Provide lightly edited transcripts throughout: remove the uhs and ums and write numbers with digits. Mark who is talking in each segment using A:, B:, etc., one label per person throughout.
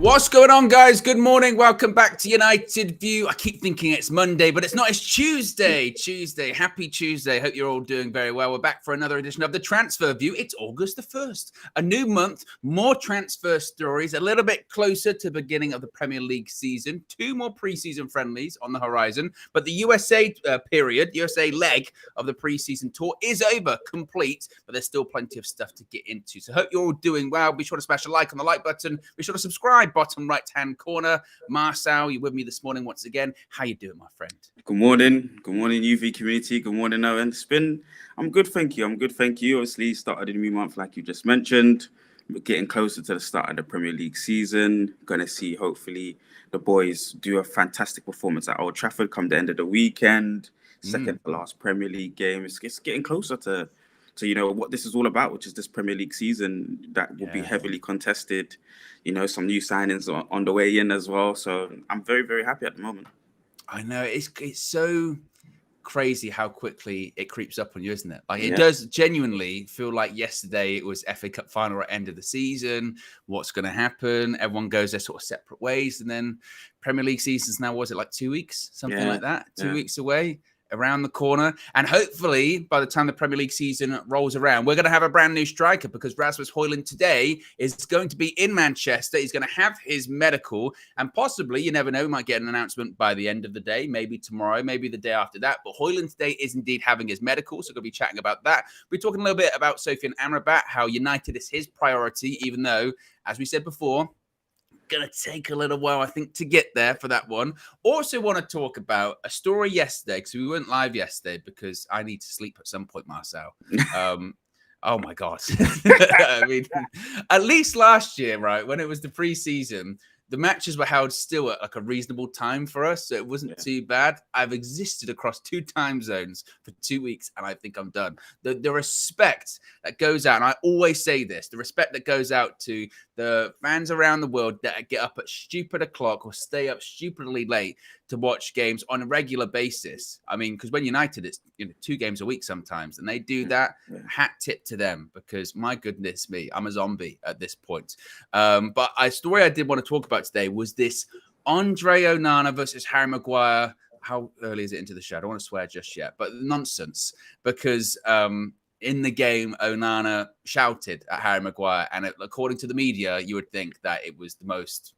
A: What's going on, guys? Good morning. Welcome back to United View. I keep thinking it's Monday, but it's not. It's Tuesday. Happy Tuesday. Hope you're all doing very well. We're back for another edition of the Transfer View. It's August the 1st. A new month, more transfer stories, a little bit closer to the beginning of the Premier League season. 2 more pre-season friendlies on the horizon. But the USA USA leg of the pre-season tour is over, complete. But there's still plenty of stuff to get into. So hope you're all doing well. Be sure to smash a like on the like button. Be sure to subscribe. Bottom right-hand corner. Marcel, you're with me this morning once again. How you doing, my friend?
B: Good morning, UV community. Good morning, Owen. I'm good, thank you. Obviously, started a new month, like you just mentioned. We're getting closer to the start of the Premier League season. Gonna see, hopefully, the boys do a fantastic performance at Old Trafford come the end of the weekend. Second to last Premier League game. It's getting closer to what this is all about, which is this Premier League season that will be heavily contested. Some new signings on the way in as well. So I'm very, very happy at the moment.
A: I know it's so crazy how quickly it creeps up on you, isn't it? Like it does genuinely feel like yesterday it was FA Cup final at end of the season. What's going to happen? Everyone goes their sort of separate ways, and then Premier League season's now, was it like 2 weeks, something like that? 2 weeks away. Around the corner, and hopefully by the time the Premier League season rolls around, we're going to have a brand new striker, because Rasmus Hojlund today is going to be in Manchester. He's going to have his medical, and possibly, you never know, we might get an announcement by the end of the day, maybe tomorrow, maybe the day after that. But Hojlund today is indeed having his medical, so we're going to be chatting about that. We're talking a little bit about Sofyan Amrabat, how United is his priority, even though, as we said before, going to take a little while, I think, to get there for that one. Also want to talk about a story yesterday, because we weren't live yesterday because I need to sleep at some point, Marcel. Oh my God. I mean, at least last year, right, when it was the pre-season, the matches were held still at like a reasonable time for us, so it wasn't too bad. I've existed across 2 time zones for 2 weeks, and I think I'm done. The respect that goes out, and I always say this, the respect that goes out to the fans around the world that get up at stupid o'clock or stay up stupidly late to watch games on a regular basis. I mean, because when United, it's 2 games a week sometimes, and they do that. Hat tip to them, because my goodness me, I'm a zombie at this point. But a story I did want to talk about today was this Andre Onana versus Harry Maguire. How early is it into the show? I don't want to swear just yet, but nonsense, because in the game, Onana shouted at Harry Maguire, and according to the media, you would think that it was the most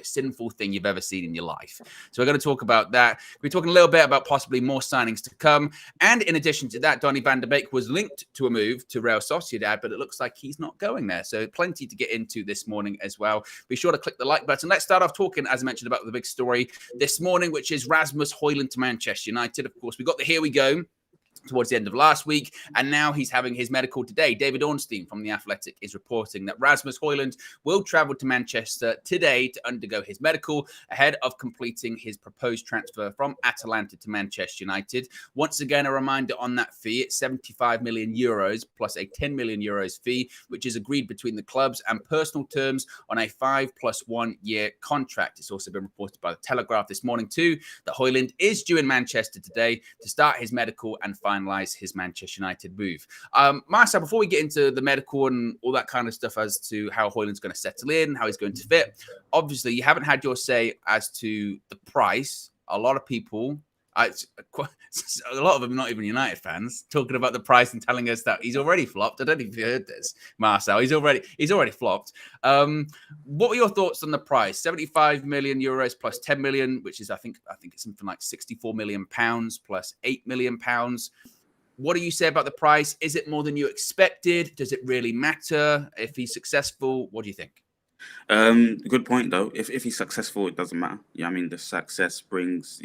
A: sinful thing you've ever seen in your life. So we're going to talk about that. We're talking a little bit about possibly more signings to come. And in addition to that, Donny van de Beek was linked to a move to Real Sociedad, but it looks like he's not going there. So plenty to get into this morning as well. Be sure to click the like button. Let's start off talking, as I mentioned, about the big story this morning, which is Rasmus Hojlund to Manchester United. Of course, we got the here we go towards the end of last week, and now he's having his medical today. David Ornstein from The Athletic is reporting that Rasmus Hojlund will travel to Manchester today to undergo his medical ahead of completing his proposed transfer from Atalanta to Manchester United. Once again, a reminder on that fee. It's 75 million euros plus a 10 million euros fee, which is agreed between the clubs and personal terms on a 5+1 year contract. It's also been reported by The Telegraph this morning too that Hojlund is due in Manchester today to start his medical and finalize his Manchester United move. Marcel, before we get into the medical and all that kind of stuff as to how Hojlund's going to settle in, how he's going to fit, obviously you haven't had your say as to the price. A lot of people, a lot of them not even United fans, talking about the price and telling us that he's already flopped. I don't know if you heard this, Marcel. He's already flopped. What were your thoughts on the price? 75 million euros plus 10 million, which is I think it's something like 64 million pounds plus 8 million pounds. What do you say about the price? Is it more than you expected? Does it really matter if he's successful? What do you think?
B: Good point though. If he's successful, it doesn't matter. I mean, the success brings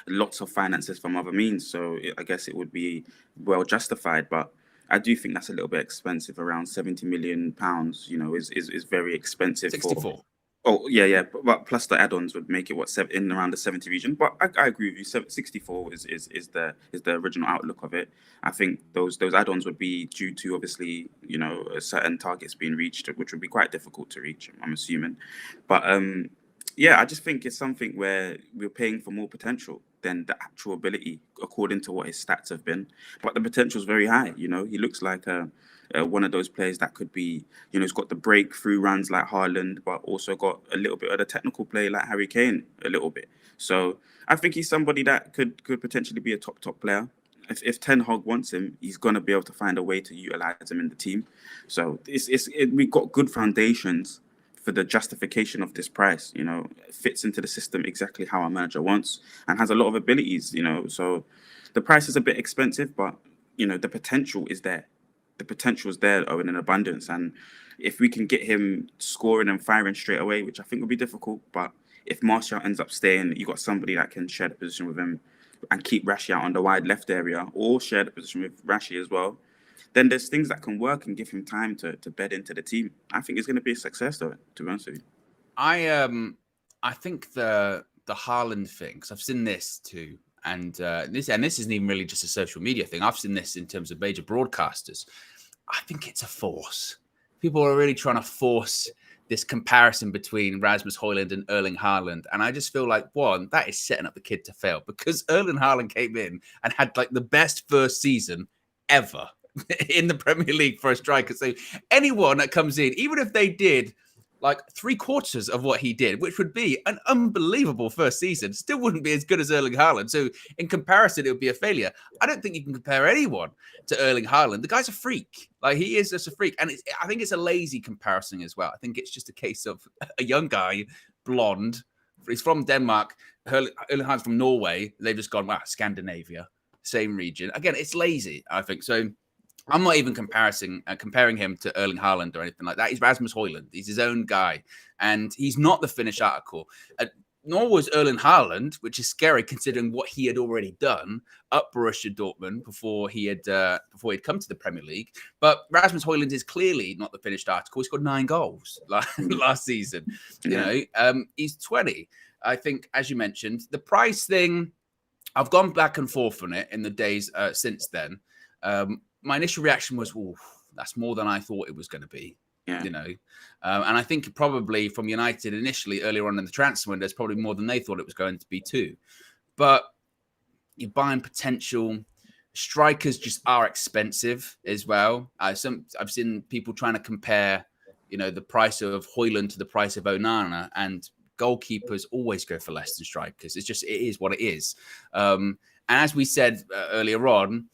B: lots of finances from other means, so I guess it would be well justified. But I do think that's a little bit expensive. Around 70 million pounds, is very expensive.
A: 64.
B: But plus the add-ons would make it in around the 70 region. But I agree with you. 64 is the original outlook of it. I think those add-ons would be due to obviously certain targets being reached, which would be quite difficult to reach, I'm assuming. But I just think it's something where we're paying for more potential than the actual ability, according to what his stats have been. But the potential is very high. He looks like a one of those players that could be, he's got the breakthrough runs like Haaland, but also got a little bit of the technical play like Harry Kane, a little bit. So I think he's somebody that could potentially be a top player. If Ten Hag wants him, he's going to be able to find a way to utilize him in the team. So we've got good foundations for the justification of this price. It fits into the system exactly how our manager wants and has a lot of abilities. So the price is a bit expensive, but the potential is there. The potential is there, Owen, in abundance. And if we can get him scoring and firing straight away, which I think will be difficult, but if Martial ends up staying, you got somebody that can share the position with him and keep Rashi out on the wide left area, or share the position with Rashi as well, then there's things that can work and give him time to bed into the team. I think it's going to be a success, though, to be honest with you.
A: I think the Haaland thing, because I've seen this too, and this isn't even really just a social media thing. I've seen this in terms of major broadcasters. I think it's a force. People are really trying to force this comparison between Rasmus Hojlund and Erling Haaland. And I just feel like, one, that is setting up the kid to fail, because Erling Haaland came in and had like the best first season ever in the Premier League for a striker. So anyone that comes in, even if they did like 3/4 of what he did, which would be an unbelievable first season, still wouldn't be as good as Erling Haaland. So in comparison, it would be a failure. I don't think you can compare anyone to Erling Haaland. The guy's a freak. Like, he is just a freak. And I think it's a lazy comparison as well. I think it's just a case of a young guy, blonde. He's from Denmark. Erling Haaland's from Norway. They've just gone, wow, Scandinavia, same region. Again, it's lazy, I think. So I'm not even comparing him to Erling Haaland or anything like that. He's Rasmus Hojlund. He's his own guy. And he's not the finished article. Nor was Erling Haaland, which is scary considering what he had already done up Borussia Dortmund before he had come to the Premier League. But Rasmus Hojlund is clearly not the finished article. He scored 9 goals last season. He's 20. I think, as you mentioned, the price thing, I've gone back and forth on it in the days since then. My initial reaction was, "Oh, that's more than I thought it was going to be." Yeah. And I think probably from United initially, earlier on in the transfer window, it's probably more than they thought it was going to be too. But you're buying potential strikers, just are expensive as well. I've seen people trying to compare, the price of Hojlund to the price of Onana, and goalkeepers always go for less than strikers. It is what it is. And as we said earlier on,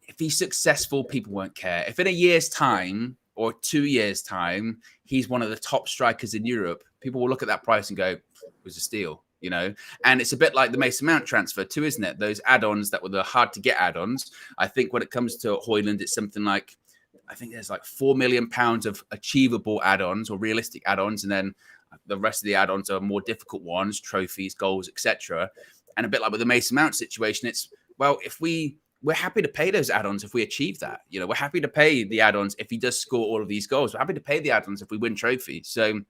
A: if he's successful, people won't care. If in a year's time or 2 years' time, he's one of the top strikers in Europe, people will look at that price and go, it was a steal, And it's a bit like the Mason Mount transfer too, isn't it? Those add-ons that were the hard-to-get add-ons. I think when it comes to Hojlund, it's something like, I think there's like £4 million of achievable add-ons or realistic add-ons, and then the rest of the add-ons are more difficult ones, trophies, goals, etc. And a bit like with the Mason Mount situation, it's, well, we're happy to pay those add-ons if we achieve that. We're happy to pay the add-ons if he does score all of these goals. We're happy to pay the add-ons if we win trophies. So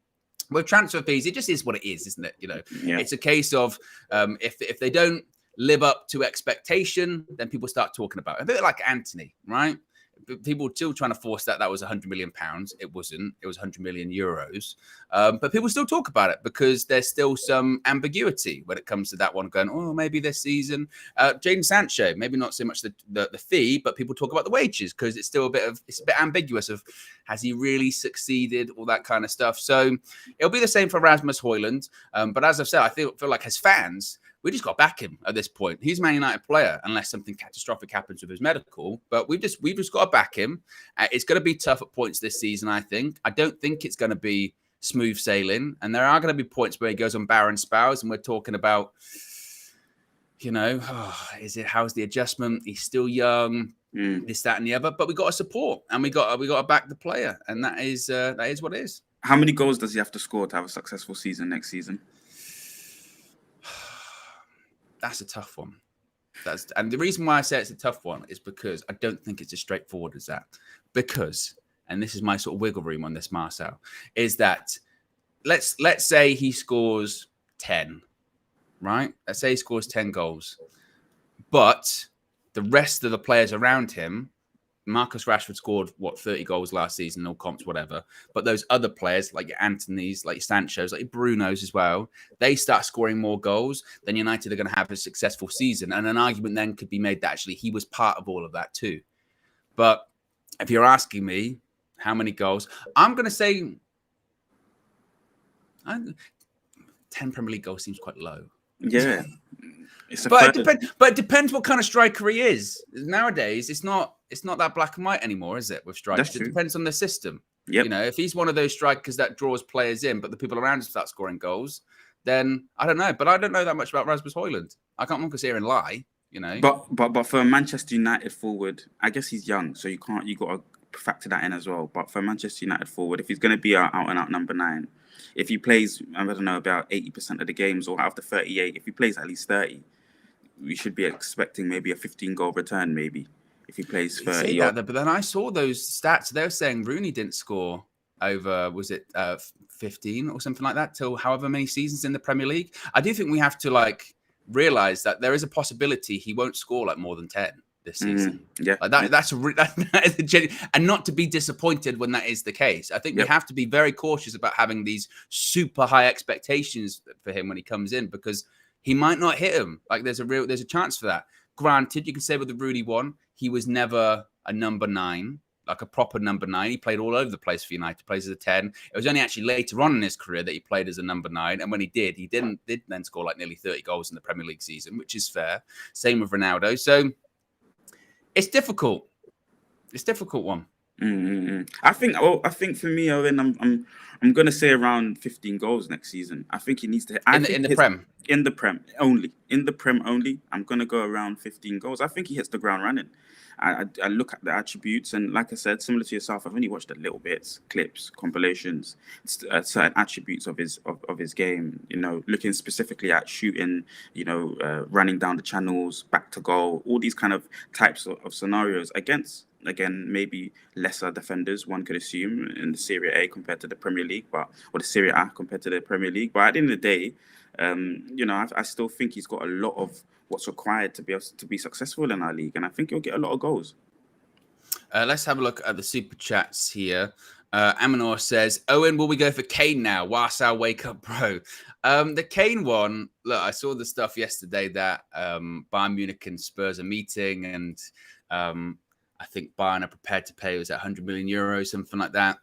A: with transfer fees, it just is what it is, isn't it? It's a case of if they don't live up to expectation, then people start talking about it. A bit like Anthony, right? People were still trying to force that was £100 million. It wasn't. It was €100 million. But people still talk about it because there's still some ambiguity when it comes to that one going, oh, maybe this season. Jadon Sancho, maybe not so much the fee, but people talk about the wages because it's still a bit ambiguous of, has he really succeeded, all that kind of stuff. So it'll be the same for Rasmus Hojlund. But as I've said, I feel like as fans, we just got to back him at this point. He's a Man United player, unless something catastrophic happens with his medical. But we've just got to back him. It's going to be tough at points this season, I think. I don't think it's going to be smooth sailing. And there are going to be points where he goes on barren spells, and we're talking about, how's the adjustment? He's still young, this, that, and the other. But we got to support, and we got to back the player, and that is what it is.
B: How many goals does he have to score to have a successful season next season?
A: That's a tough one. And the reason why I say it's a tough one is because I don't think it's as straightforward as that. Because, and this is my sort of wiggle room on this, Marcel, is that let's say he scores 10, right? Let's say he scores 10 goals. But the rest of the players around him, Marcus Rashford scored, 30 goals last season, all comps, whatever. But those other players, like your Anthony's, like your Sancho's, like your Bruno's as well, they start scoring more goals, then United are going to have a successful season. And an argument then could be made that actually he was part of all of that too. But if you're asking me how many goals, I'm going to say 10 Premier League goals seems quite low.
B: Yeah.
A: But it depends what kind of striker he is. Nowadays, it's not that black and white anymore, is it? With strikers, it depends on the system.
B: Yep.
A: You know, if he's one of those strikers that draws players in, but the people around him start scoring goals, then I don't know. But I don't know that much about Rasmus Hojlund. I can't want to sit here and lie. You know.
B: But for a Manchester United forward, I guess he's young, so you got to factor that in as well. But for a Manchester United forward, if he's going to be our out and out number 9, if he plays, I don't know, about 80% of the games, or out of the 38, if he plays at least 30. We should be expecting maybe a 15-goal return, maybe, if he plays 30.
A: But then I saw those stats. They were saying Rooney didn't score over, was it 15 or something like that, till however many seasons in the Premier League. I do think we have to realize that there is a possibility he won't score more than 10 this season.
B: Yeah,
A: that is a genuine, and not to be disappointed when that is the case. I think we have to be very cautious about having these super high expectations for him when he comes in, because he might not hit him. There's a chance for that. Granted, you can say with the Rooney one, he was never a number 9, like a proper number 9. He played all over the place for United. Plays as a 10. It was only actually later on in his career that he played as a number 9. And when he did then score nearly 30 goals in the Premier League season, which is fair. Same with Ronaldo. So it's difficult. It's a difficult one.
B: I think for me, Owen, I'm going to say around 15 goals next season. I think he needs to
A: in the Prem.
B: In the Prem only. In the Prem only, I'm going to go around 15 goals. I think he hits the ground running. I look at the attributes, and like I said, similar to yourself, I've only watched the little bits, clips, compilations, certain attributes of his game. You know, looking specifically at shooting, running down the channels, back to goal, all these kind of types of scenarios against, again, maybe lesser defenders, one could assume, in the Serie A compared to the Premier League, or the Serie A compared to the Premier League. But at the end of the day, I still think he's got a lot of what's required to be able to be successful in our league, and I think he'll get a lot of goals.
A: Let's have a look at the super chats here. Amanor says, Owen, will we go for Kane now? Warsaw, wake up, bro. The Kane one, look, I saw the stuff yesterday that Bayern Munich and Spurs are meeting, and I think Bayern are prepared to pay, was that 100 million euros, something like that.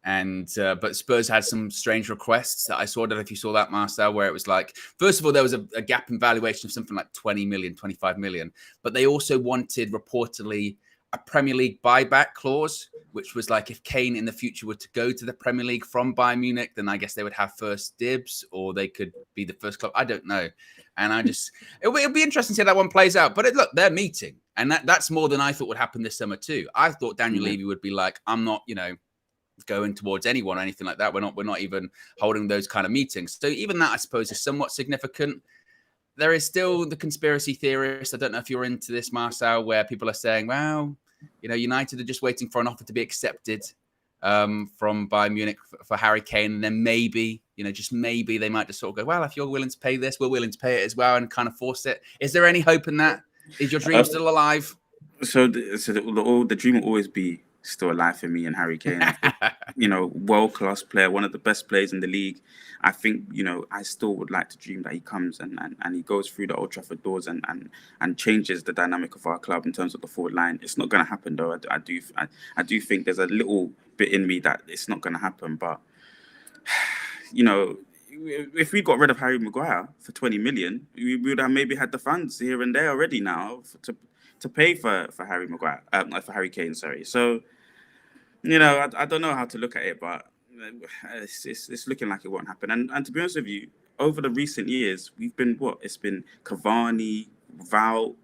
A: But Spurs had some strange requests that I saw. I don't know if you saw that, Marcel, where it was first of all, there was a gap in valuation of something like 20 million, 25 million. But they also wanted reportedly a Premier League buyback clause, which was if Kane in the future were to go to the Premier League from Bayern Munich, then I guess they would have first dibs, or they could be the first club. I don't know. And it'll be interesting to see how that one plays out. But look, they're meeting. And that's more than I thought would happen this summer too. I thought Daniel Levy would be I'm not, going towards anyone or anything like that. We're not even holding those kind of meetings. So even that, I suppose, is somewhat significant. There is still the conspiracy theorists. I don't know if you're into this, Marcel, where people are saying, well, United are just waiting for an offer to be accepted from Bayern Munich for Harry Kane. And then maybe, just maybe they might just sort of go, well, if you're willing to pay this, we're willing to pay it as well, and kind of force it. Is there any hope in that? Is your dream still alive?
B: So the dream will always be still alive for me and Harry Kane. World-class player, one of the best players in the league. I think, I still would like to dream that he comes and he goes through the Old Trafford doors and changes the dynamic of our club in terms of the forward line. It's not going to happen, though. I do think there's a little bit in me that it's not going to happen. But, if we got rid of Harry Maguire for 20 million, we would have maybe had the funds here and there already now to pay for Harry Maguire, for Harry Kane, sorry. So, I don't know how to look at it, but it's looking like it won't happen. And to be honest with you, over the recent years, we've been it's been Cavani, Val,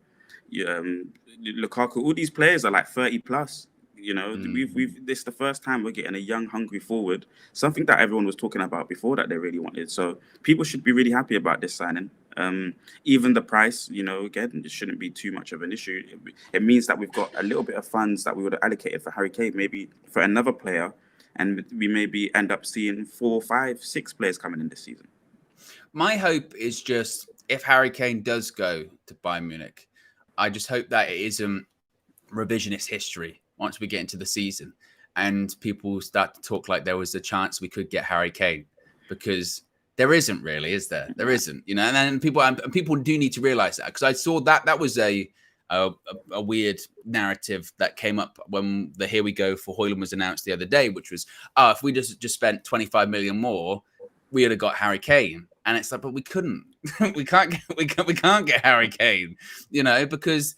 B: Lukaku. All these players are 30 plus. This is the first time we're getting a young, hungry forward. Something that everyone was talking about before that they really wanted. So people should be really happy about this signing. Even the price, again, it shouldn't be too much of an issue. It means that we've got a little bit of funds that we would have allocated for Harry Kane, maybe for another player, and we maybe end up seeing 4, 5, 6 players coming in this season.
A: My hope is just, if Harry Kane does go to Bayern Munich, I just hope that it isn't revisionist history once we get into the season and people start to talk like there was a chance we could get Harry Kane, because there isn't really, is there? There isn't, and then people do need to realize that, because I saw that was a a weird narrative that came up when the Here We Go for Hojlund was announced the other day, which was, if we just spent 25 million more, we would have got Harry Kane. And it's like, but we couldn't. we can't get Harry Kane, because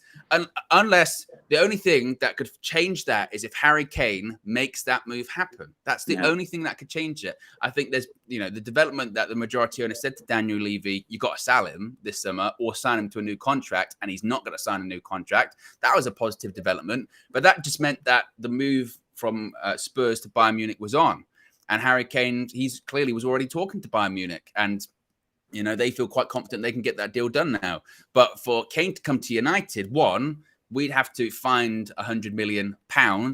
A: unless the only thing that could change that is if Harry Kane makes that move happen. That's the only thing that could change it. I think there's, the development that the majority owner said to Daniel Levy, you got to sell him this summer or sign him to a new contract, and he's not going to sign a new contract. That was a positive development, but that just meant that the move from Spurs to Bayern Munich was on. And Harry Kane, he's clearly was already talking to Bayern Munich, and they feel quite confident they can get that deal done now. But for Kane to come to United, one, we'd have to find £100 million,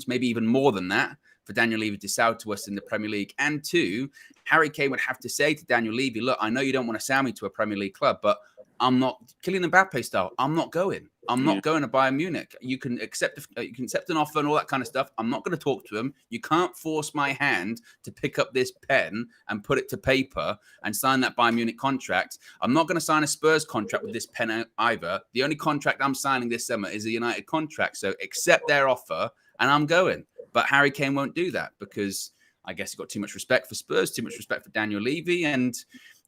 A: maybe even more than that, for Daniel Levy to sell to us in the Premier League. And two, Harry Kane would have to say to Daniel Levy, look, I know you don't want to sell me to a Premier League club, but I'm not, Kylian Mbappe style, I'm not going. I'm not going to Bayern Munich. You can accept an offer and all that kind of stuff. I'm not going to talk to him. You can't force my hand to pick up this pen and put it to paper and sign that Bayern Munich contract. I'm not going to sign a Spurs contract with this pen either. The only contract I'm signing this summer is a United contract. So accept their offer and I'm going. But Harry Kane won't do that because I guess he got too much respect for Spurs, too much respect for Daniel Levy, and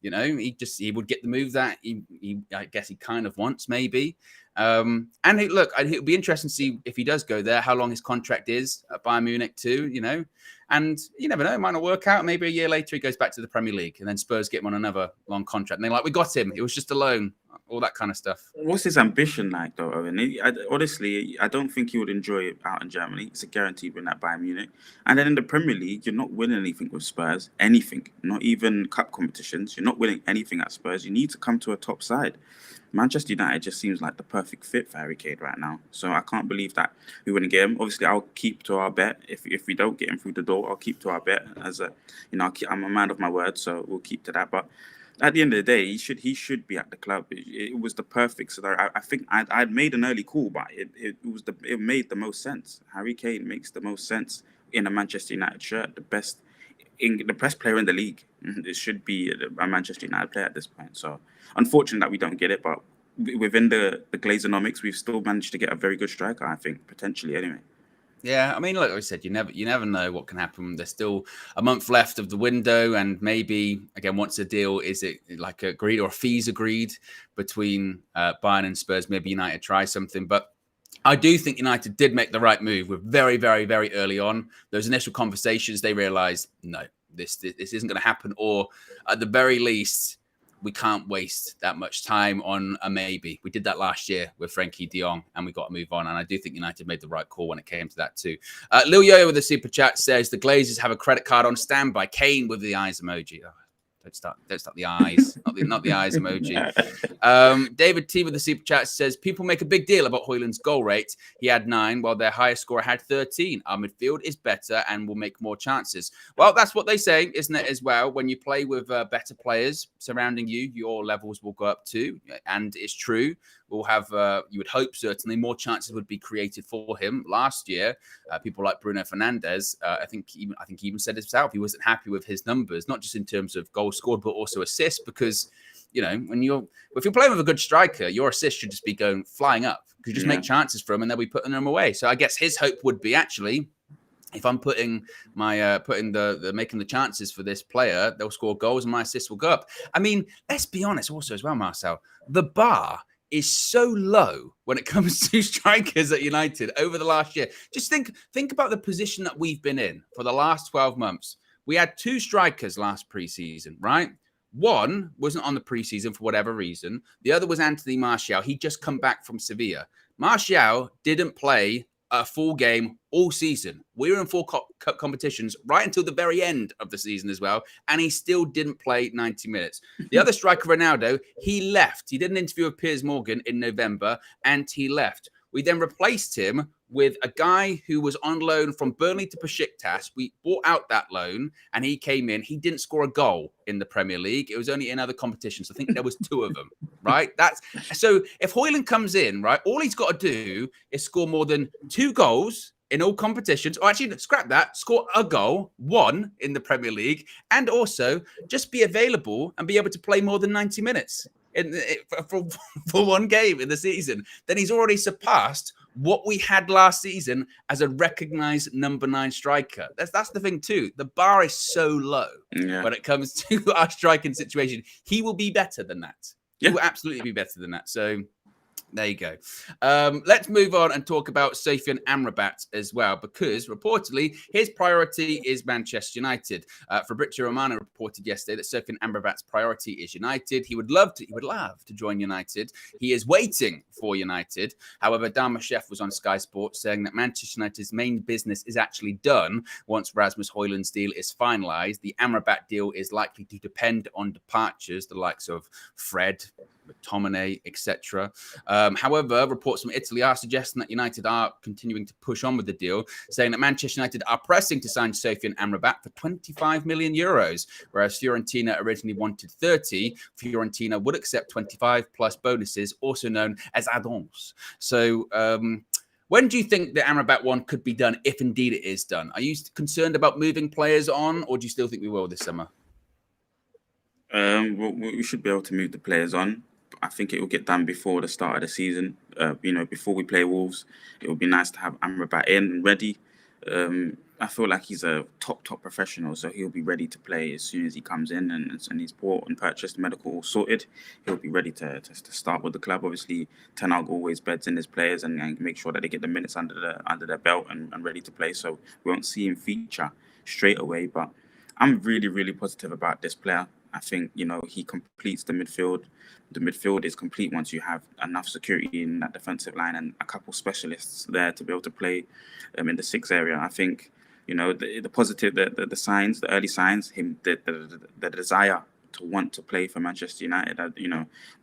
A: he would get the move that I guess he kind of wants, maybe. And it'll be interesting to see if he does go there, how long his contract is at Bayern Munich too, and you never know, it might not work out. Maybe a year later he goes back to the Premier League and then Spurs get him on another long contract. And they're like, we got him. It was just a loan, all that kind of stuff.
B: What's his ambition like though, Owen? Honestly, I don't think he would enjoy it out in Germany. It's a guaranteed win at Bayern Munich. And then in the Premier League, you're not winning anything with Spurs. Anything. Not even cup competitions. You're not winning anything at Spurs. You need to come to a top side. Manchester United just seems like the perfect fit for Harry Kane right now. So I can't believe that we wouldn't get him. Obviously, I'll keep to our bet. If we don't get him through the door, I'll keep to our bet. I'm a man of my word, so we'll keep to that. But at the end of the day, he should be at the club. It was the perfect scenario. I think I'd made an early call, but it made the most sense. Harry Kane makes the most sense in a Manchester United shirt. The best player in the league. It should be a Manchester United player at this point. So unfortunate that we don't get it, but within the Glazonomics, we've still managed to get a very good striker, I think, potentially anyway.
A: Yeah, I mean, like I said, you never know what can happen. There's still a month left of the window, and maybe again, once a deal is it like agreed or fees agreed between Bayern and Spurs, maybe United try something. But I do think United did make the right move. We're very, very, very early on. Those initial conversations, they realised, no, this isn't going to happen, or at the very least, we can't waste that much time on a maybe. We did that last year with Frankie de Jong, and we got to move on. And I do think United made the right call when it came to that too. Lil Yo with a super chat says the Glazers have a credit card on standby. Kane with the eyes emoji. Oh, don't start the eyes, not the eyes emoji. David T with the super chat says people make a big deal about Hojlund's goal rate. He had 9, while their highest scorer had 13. Our midfield is better and will make more chances. Well, that's what they say, isn't it? As well, when you play with better players surrounding you, your levels will go up too, and it's true. We'll have, you would hope, certainly more chances would be created for him. Last year, people like Bruno Fernandes, I think he even said himself he wasn't happy with his numbers, not just in terms of goals scored, but also assists, because if you're playing with a good striker, your assist should just be flying up. You just make chances for him, and they'll be putting them away. So I guess his hope would be actually, if I'm putting making the chances for this player, they'll score goals and my assists will go up. I mean, let's be honest also as well, Marcel, the bar is so low when it comes to strikers at United over the last year. Just think about the position that we've been in for the last 12 months. We had 2 strikers last preseason, right? One wasn't on the preseason for whatever reason. The other was Anthony Martial. He'd just come back from Sevilla. Martial didn't play a full game all season. We were in 4 cup competitions right until the very end of the season as well, and he still didn't play 90 minutes. The other striker, Ronaldo, he left. He did an interview with Piers Morgan in November, and he left. We then replaced him with a guy who was on loan from Burnley to Besiktas. We bought out that loan, and he came in. He didn't score a goal in the Premier League. It was only in other competitions. I think there was 2 of them, right? So if Hojlund comes in, right, all he's got to do is score more than 2 goals in all competitions, or actually scrap that, score a goal, 1 in the Premier League, and also just be available and be able to play more than 90 minutes. for one game in the season, then he's already surpassed what we had last season as a recognized number 9 striker. That's the thing too. The bar is so low when it comes to our striking situation. He will be better than that. He will absolutely be better than that. So there you go. Let's move on and talk about Sofyan Amrabat as well, because reportedly his priority is Manchester United. Fabrizio Romano reported yesterday that Sofyan Amrabat's priority is United. He would love to join United. He is waiting for United. However, Darmashef was on Sky Sports saying that Manchester United's main business is actually done once Rasmus Hojlund's deal is finalised. The Amrabat deal is likely to depend on departures, the likes of Fred, McTominay, etc. However, reports from Italy are suggesting that United are continuing to push on with the deal, saying that Manchester United are pressing to sign Sofyan Amrabat for 25 million euros, whereas Fiorentina originally wanted 30. Fiorentina would accept 25 plus bonuses, also known as add-ons. So, when do you think the Amrabat one could be done, if indeed it is done? Are you concerned about moving players on, or do you still think we will this summer?
B: Well, we should be able to move the players on. I think it will get done before the start of the season. Before we play Wolves, it would be nice to have Amrabat in and ready. I feel like he's a top professional, so he'll be ready to play as soon as he comes in and he's bought and purchased, medical sorted. He'll be ready to start with the club. Obviously, Ten Hag always beds in his players and make sure that they get the minutes under their belt and ready to play. So we won't see him feature straight away, but I'm really, really positive about this player. I think, he completes the midfield. The midfield is complete once you have enough security in that defensive line and a couple specialists there to be able to play in the 6 area. I think, the positive, the signs, the early signs, the desire to want to play for Manchester United.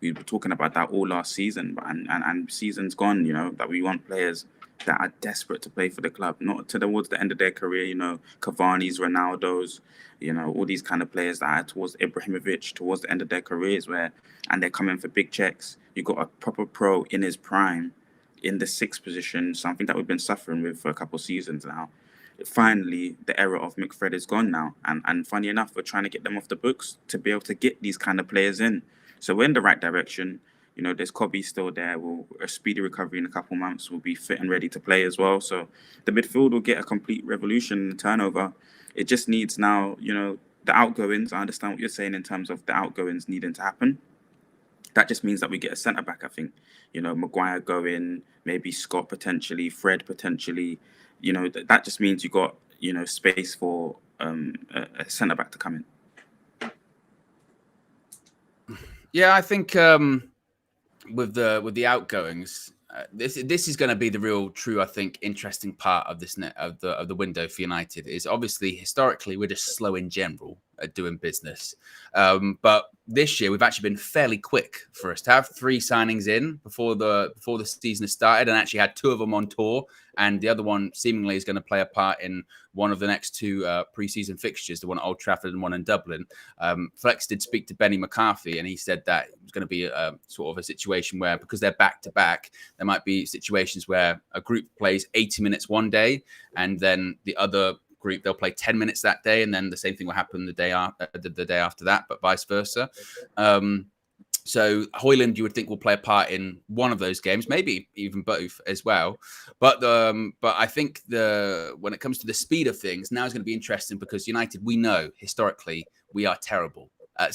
B: We were talking about that all last season, and season's gone, that we want players that are desperate to play for the club, not towards the end of their career, Cavani's, Ronaldo's, all these kind of players that are towards Ibrahimovic, towards the end of their careers, and they're coming for big checks. You've got a proper pro in his prime, in the 6th position, something that we've been suffering with for a couple of seasons now. Finally, the era of McFred is gone now. And funny enough, we're trying to get them off the books to be able to get these kind of players in. So we're in the right direction. There's Kobe still there. A speedy recovery in a couple months. Will be fit and ready to play as well. So the midfield will get a complete revolution in the turnover. It just needs now, the outgoings. I understand what you're saying in terms of the outgoings needing to happen. That just means that we get a centre-back, I think. Maguire going, maybe Scott potentially, Fred potentially. That just means you got, space for a centre-back to come in.
A: Yeah, I think with the outgoings, this is going to be the real, true, I think, interesting part of this of the window for United. Is obviously historically we're just slow in general at doing business, but this year we've actually been fairly quick for us to have 3 signings in before the season has started, and actually had 2 of them on tour, and the other one seemingly is going to play a part in one of the next 2 pre-season fixtures, the one at Old Trafford and one in Dublin. Flex did speak to Benny McCarthy, and he said that it was going to be a sort of a situation where, because they're back to back, there might be situations where a group plays 80 minutes one day, and then the other group, they'll play 10 minutes that day, and then the same thing will happen the day after that, but vice versa. So Hojlund, you would think, will play a part in one of those games, maybe even both as well. But I think when it comes to the speed of things, now is going to be interesting, because United, we know historically we are terrible at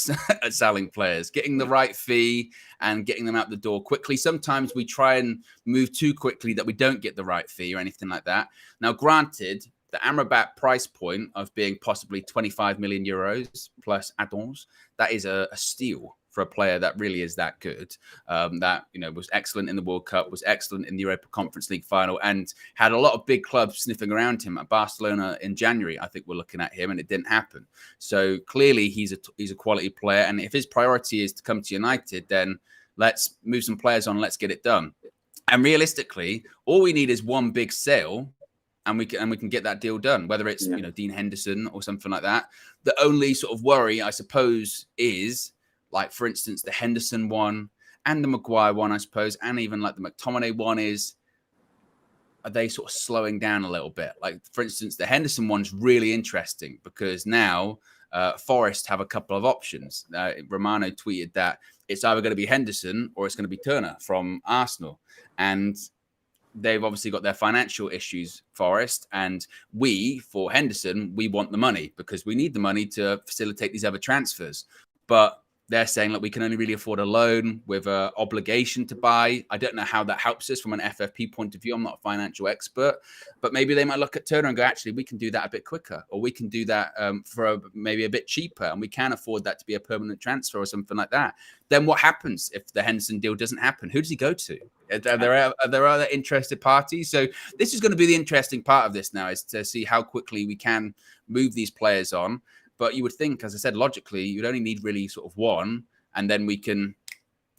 A: selling players, getting the right fee and getting them out the door quickly. Sometimes we try and move too quickly that we don't get the right fee or anything like that. Now, granted, the Amrabat price point of being possibly 25 million euros plus add-ons, that is a steal for a player that really is that good. That was excellent in the World Cup, was excellent in the Europa Conference League final, and had a lot of big clubs sniffing around him. At Barcelona in January, I think we're looking at him, and it didn't happen. So clearly he's a quality player, and if his priority is to come to United, then let's move some players on, let's get it done. And realistically, all we need is one big sale, and we can get that deal done, whether it's Dean Henderson or something like that. The only sort of worry, I suppose, is, like, for instance, the Henderson one and the Maguire one, I suppose, and even like the McTominay one, are they sort of slowing down a little bit? Like, for instance, the Henderson one's really interesting because now Forest have a couple of options. Romano tweeted that it's either going to be Henderson or it's going to be Turner from Arsenal. And they've obviously got their financial issues, Forest. And for Henderson, we want the money because we need the money to facilitate these other transfers. But they're saying, look, we can only really afford a loan with an obligation to buy. I don't know how that helps us from an FFP point of view. I'm not a financial expert, but maybe they might look at Turner and go, actually, we can do that a bit quicker, or we can do that for maybe a bit cheaper, and we can afford that to be a permanent transfer or something like that. Then what happens if the Henderson deal doesn't happen? Who does he go to? Are there other interested parties? So this is going to be the interesting part of this now, is to see how quickly we can move these players on. But you would think, as I said, logically, you'd only need really sort of one, and then we can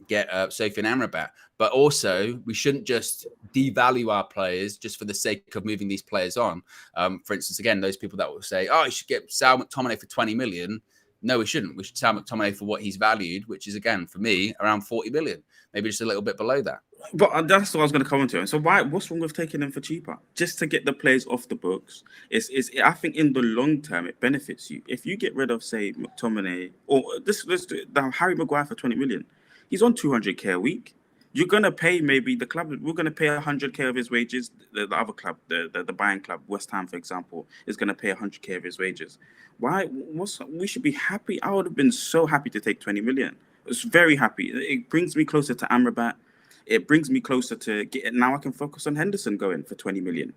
A: get Sofyan Amrabat. But also, we shouldn't just devalue our players just for the sake of moving these players on. For instance, again, those people that will say, oh, you should get Sal McTominay for 20 million. No, we shouldn't. We should Sal McTominay for what he's valued, which is, again, for me, around 40 million. Maybe just a little bit below that.
B: But that's what I was going to comment on. So what's wrong with taking them for cheaper? Just to get the players off the books. I think in the long term, it benefits you. If you get rid of, say, McTominay, or let's do Harry Maguire for 20 million. He's on 200k a week. You're going to pay maybe the club, we're going to pay 100k of his wages. The other club, the buying club, West Ham, for example, is going to pay 100k of his wages. We should be happy. I would have been so happy to take 20 million. I was very happy. It brings me closer to Amrabat. It brings me closer to now I can focus on Henderson going for 20 million.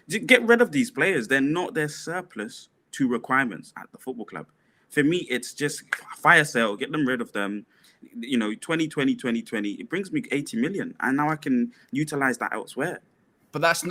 B: Get rid of these players. They're surplus to requirements at the football club. For me, it's just fire sale, get them rid of them. 2020, it brings me 80 million. And now I can utilize that elsewhere.
A: But it's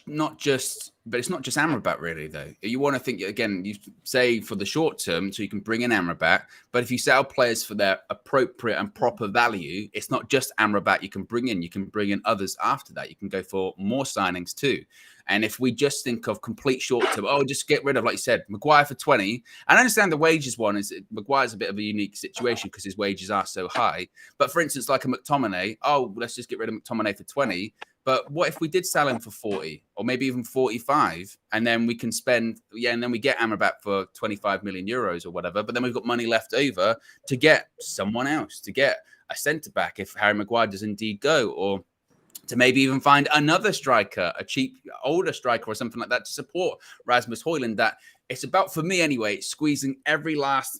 A: not just Amrabat, really, though. You want to think, again, you say for the short term, so you can bring in Amrabat. But if you sell players for their appropriate and proper value, it's not just Amrabat you can bring in. You can bring in others after that. You can go for more signings too. And if we just think of complete short term, just get rid of, like you said, Maguire for 20. And I understand the wages one Maguire's a bit of a unique situation because his wages are so high. But for instance, like a McTominay, let's just get rid of McTominay for 20. But what if we did sell him for 40 or maybe even 45, and then we can and then we get Amrabat for 25 million euros or whatever, but then we've got money left over to get someone else, to get a centre-back if Harry Maguire does indeed go, or to maybe even find another striker, a cheap, older striker or something like that to support Rasmus Hojlund. That it's about, for me anyway, squeezing every last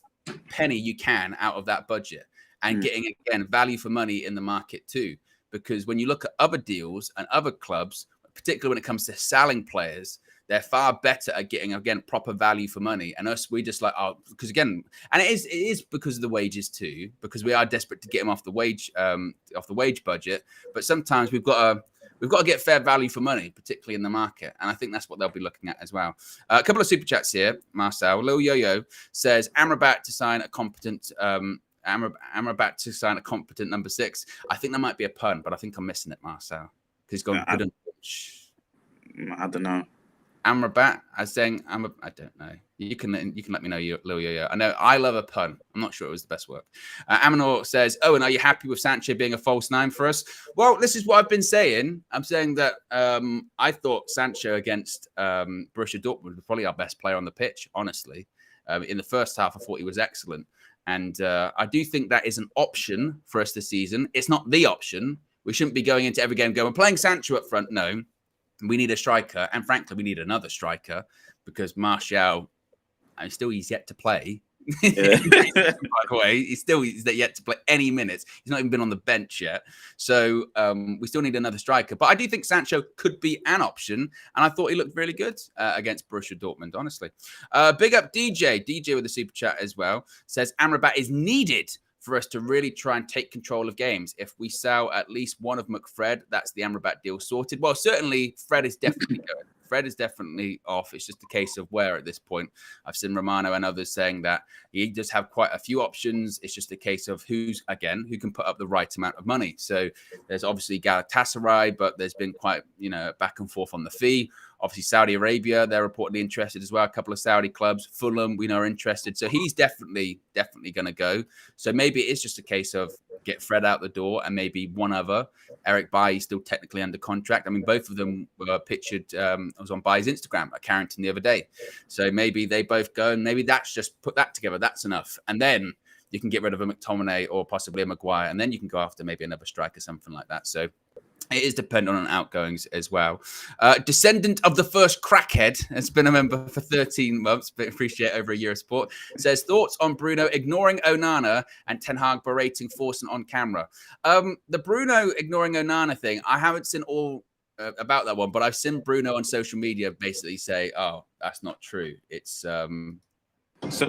A: penny you can out of that budget and getting, again, value for money in the market too. Because when you look at other deals and other clubs, particularly when it comes to selling players, they're far better at getting, again, proper value for money. And us, we just because again, and it is because of the wages too, because we are desperate to get them off the wage budget. But sometimes we've got to get fair value for money, particularly in the market. And I think that's what they'll be looking at as well. A couple of super chats here. Marcel Lil Yo-Yo says Amrabat to sign a competent. Amrabat to sign a competent number 6. I think that might be a pun, but I think I'm missing it, Marcel. He's gone good and
B: I don't know.
A: Amrabat, as saying I don't know. You can let me know, Lil Yo-Yo. I know I love a pun. I'm not sure it was the best work. Amanor says, and are you happy with Sancho being a false 9 for us? Well, this is what I've been saying. I'm saying that I thought Sancho against Borussia Dortmund was probably our best player on the pitch, honestly. In the first half, I thought he was excellent. And I do think that is an option for us this season. It's not the option. We shouldn't be going into every game going, we're playing Sancho up front. No, we need a striker. And frankly, we need another striker because Martial, he's yet to play.
B: Yeah.
A: By the way, he's yet to play any minutes. He's not even been on the bench yet. So we still need another striker. But I do think Sancho could be an option. And I thought he looked really good against Borussia Dortmund, honestly. Big up DJ with a super chat as well, says Amrabat is needed for us to really try and take control of games. If we sell at least one of McFred, that's the Amrabat deal sorted. Well, certainly Fred is definitely going. Fred is definitely off. It's just a case of where at this point. I've seen Romano and others saying that he does have quite a few options. It's just a case of who can put up the right amount of money. So there's obviously Galatasaray, but there's been quite, back and forth on the fee. Obviously, Saudi Arabia, they're reportedly interested as well. A couple of Saudi clubs, Fulham, we know are interested. So he's definitely going to go. So maybe it's just a case of get Fred out the door, and maybe one other. Eric Bailly still technically under contract. I mean, both of them were pictured. I was on Bailly's Instagram at Carrington the other day. So maybe they both go, and maybe that's just put that together. That's enough. And then you can get rid of a McTominay or possibly a Maguire, and then you can go after maybe another striker, something like that. So it is dependent on outgoings as well. Descendant of the first crackhead has been a member for 13 months, but appreciate over a year of sport. Says, thoughts on Bruno ignoring Onana and Ten Hag berating Forsen on camera. The Bruno ignoring Onana thing, I haven't seen all about that one, but I've seen Bruno on social media basically say, oh, that's not true. It's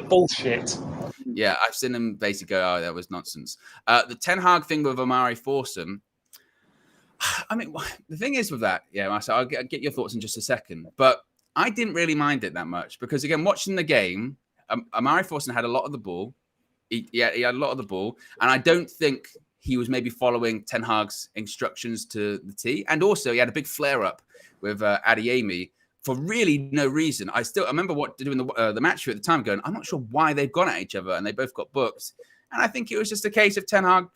C: bullshit.
A: Yeah, I've seen him basically go, oh, that was nonsense. The Ten Hag thing with Amari Forsen, I mean, the thing is with that, yeah, so I'll get your thoughts in just a second, but I didn't really mind it that much because, again, watching the game, Amari Forsen had a lot of the ball. He had a lot of the ball, and I don't think he was maybe following Ten Hag's instructions to the T. And also, he had a big flare-up with Adeyemi for really no reason. I remember doing the match at the time going, I'm not sure why they've gone at each other, and they both got booked. And I think it was just a case of Ten Hag,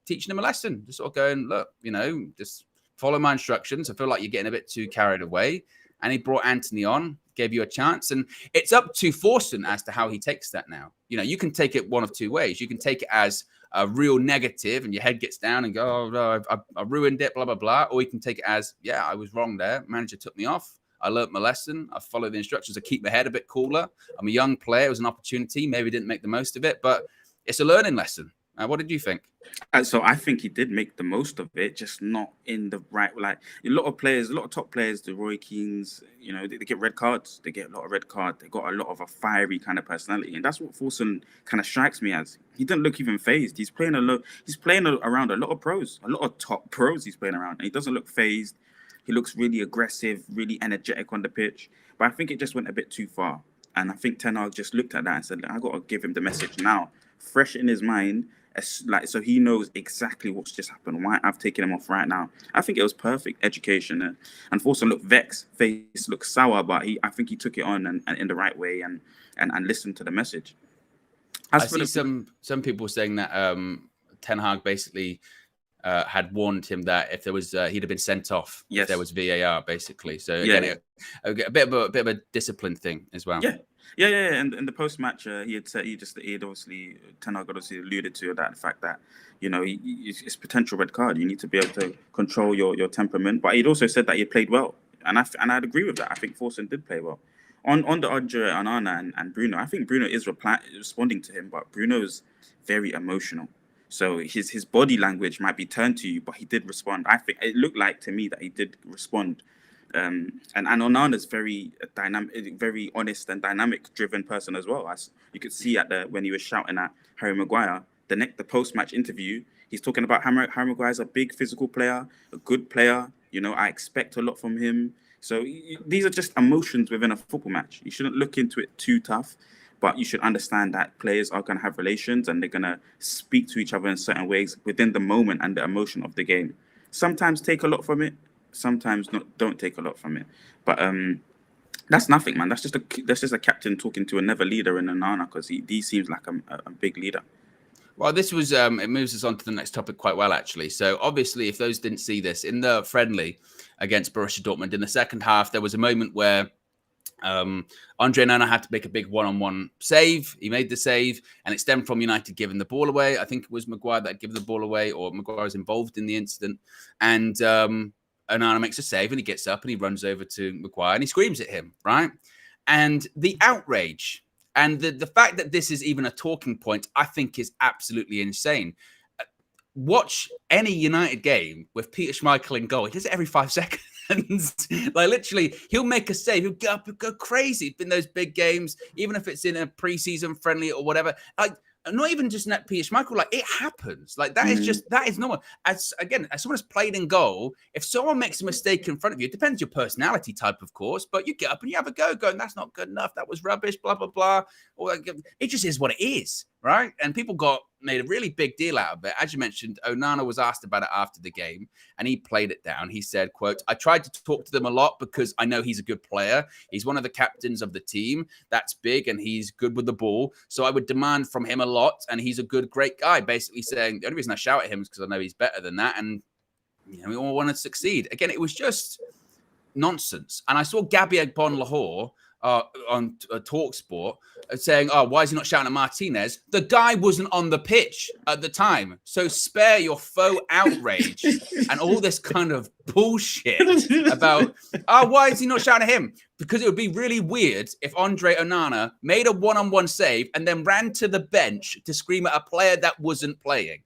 A: teaching him a lesson, just sort of going, look, just follow my instructions. I feel like you're getting a bit too carried away. And he brought Anthony on, gave you a chance. And it's up to Forsen as to how he takes that now. You can take it one of two ways. You can take it as a real negative and your head gets down and go, oh, no, I ruined it, blah, blah, blah. Or you can take it as, yeah, I was wrong there. Manager took me off. I learned my lesson. I followed the instructions. I keep my head a bit cooler. I'm a young player. It was an opportunity. Maybe didn't make the most of it, but it's a learning lesson. What did you think?
B: So I think he did make the most of it, just not in the right. Like a lot of top players, the Roy Keanes, they get red cards. They get a lot of red cards. They got a lot of a fiery kind of personality, and that's what Forsen kind of strikes me as. He doesn't look even phased. He's playing around a lot of pros, a lot of top pros. He's playing around, and he doesn't look phased. He looks really aggressive, really energetic on the pitch. But I think it just went a bit too far, and I think Ten Hag just looked at that and said, "I got to give him the message now, fresh in his mind." So he knows exactly what's just happened, why I've taken him off right now. I think it was perfect education. And Forsen looked vexed, face looked sour, but I think he took it on and in the right way and listened to the message.
A: I see some people saying that Ten Hag basically had warned him that if there was he'd have been sent off if there was VAR, basically. So again, a bit of a discipline thing as well.
B: Yeah. And in the post-match, he had obviously Ten Hag obviously alluded to that fact that it's potential red card. You need to be able to control your temperament. But he'd also said that he had played well, and I'd agree with that. I think Forsen did play well. On the Onana and Bruno, I think Bruno is responding to him, but Bruno's very emotional. So his body language might be turned to you, but he did respond. I think it looked like to me that he did respond. And Onana's very dynamic, very honest and dynamic driven person as well. As you could see when he was shouting at Harry Maguire, the post-match interview, he's talking about Harry Maguire's a big physical player, a good player. I expect a lot from him. So these are just emotions within a football match. You shouldn't look into it too tough, but you should understand that players are going to have relations and they're going to speak to each other in certain ways within the moment and the emotion of the game. Sometimes take a lot from it. Sometimes don't take a lot from it, but that's nothing, man. That's just a captain talking to another leader in Onana because he seems like a big leader.
A: Well, this was it moves us on to the next topic quite well, actually. So obviously, if those didn't see this in the friendly against Borussia Dortmund in the second half, there was a moment where Andre Onana had to make a big one-on-one save. He made the save, and it stemmed from United giving the ball away. I think it was Maguire that gave the ball away, or Maguire was involved in the incident, and Onana makes a save and he gets up and he runs over to Maguire and he screams at him, right? And the outrage and the fact that this is even a talking point, I think is absolutely insane. Watch any United game with Peter Schmeichel in goal. He does it every 5 seconds. Like literally, he'll make a save. He'll get up and go crazy in those big games, even if it's in a preseason friendly or whatever. Like, not even just net Peter Schmeichel, like it happens. Like that is normal. As someone has played in goal, if someone makes a mistake in front of you, it depends your personality type, of course, but you get up and you have a go, going, that's not good enough, that was rubbish, blah, blah, blah. Or like, it just is what it is, right? And people got made a really big deal out of it. As you mentioned, Onana was asked about it after the game, and he played it down. He said, quote, "I tried to talk to them a lot because I know he's a good player. He's one of the captains of the team. That's big, and he's good with the ball. So I would demand from him a lot, and he's a great guy." Basically saying, the only reason I shout at him is because I know he's better than that, and we all want to succeed. Again, it was just nonsense. And I saw Gabby Agbon-Lahore on TalkSport saying, "Oh, why is he not shouting at Martinez?" The guy wasn't on the pitch at the time. So spare your faux outrage and all this kind of bullshit about, why is he not shouting at him? Because it would be really weird if Andre Onana made a one-on-one save and then ran to the bench to scream at a player that wasn't playing.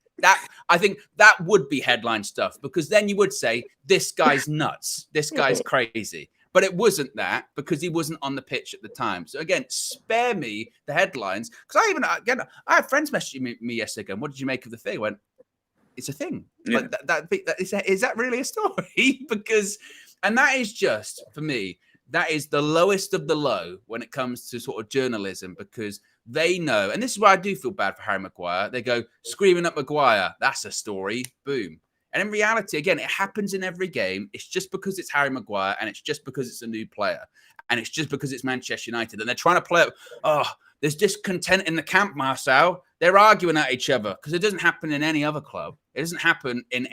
A: I think that would be headline stuff, because then you would say, this guy's nuts. This guy's crazy. But it wasn't that, because he wasn't on the pitch at the time. So again, spare me the headlines. Because I had friends messaging me yesterday going, "What did you make of the thing?" I went, "It's a thing."
B: Yeah.
A: Like is that really a story? And that is just, for me, that is the lowest of the low when it comes to sort of journalism, because they know, and this is why I do feel bad for Harry Maguire. They go screaming at Maguire, "That's a story." Boom. And in reality, again, it happens in every game. It's just because it's Harry Maguire, and it's just because it's a new player, and it's just because it's Manchester United, and they're trying to play it. Oh, there's discontent in the camp, Marcel. They're arguing at each other, because it doesn't happen in any other club. It doesn't happen in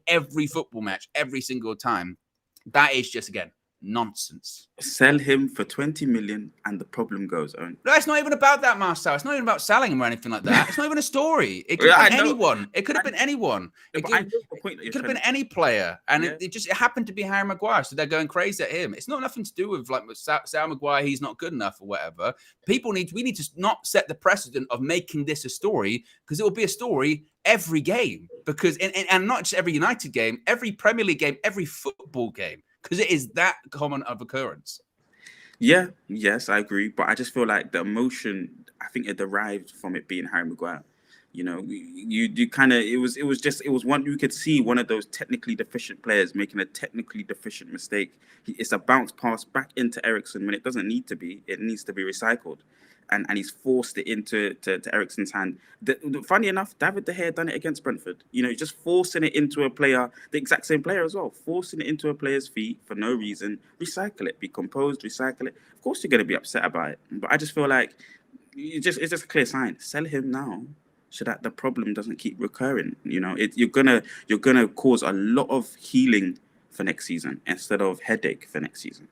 A: every football match every single time. That is just, again, nonsense.
B: Sell him for 20 million and the problem goes on.
A: No, it's not even about that, Marcel. It's not even about selling him or anything like that. It's not even a story. It could have been anyone. It could have been anyone. It could have been any player. And it happened to be Harry Maguire. So they're going crazy at him. It's not nothing to do with like Sal Maguire, he's not good enough or whatever. We need to not set the precedent of making this a story, because it will be a story every game. Because and not just every United game, every Premier League game, every football game. Because it is that common of occurrence.
B: Yeah, yes, I agree. But I just feel like the emotion, I think it derived from it being Harry Maguire. You know, you kind of, it was one, you could see one of those technically deficient players making a technically deficient mistake. It's a bounce pass back into Eriksen when it doesn't need to be. It needs to be recycled. And he's forced it into Eriksen's hand. Funny enough, David De Gea done it against Brentford. You know, just forcing it into a player, the exact same player as well, forcing it into a player's feet for no reason. Recycle it, be composed, recycle it. Of course, you're going to be upset about it, but I just feel like it's just a clear sign. Sell him now, so that the problem doesn't keep recurring. You know, you're gonna cause a lot of healing for next season instead of headache for next season.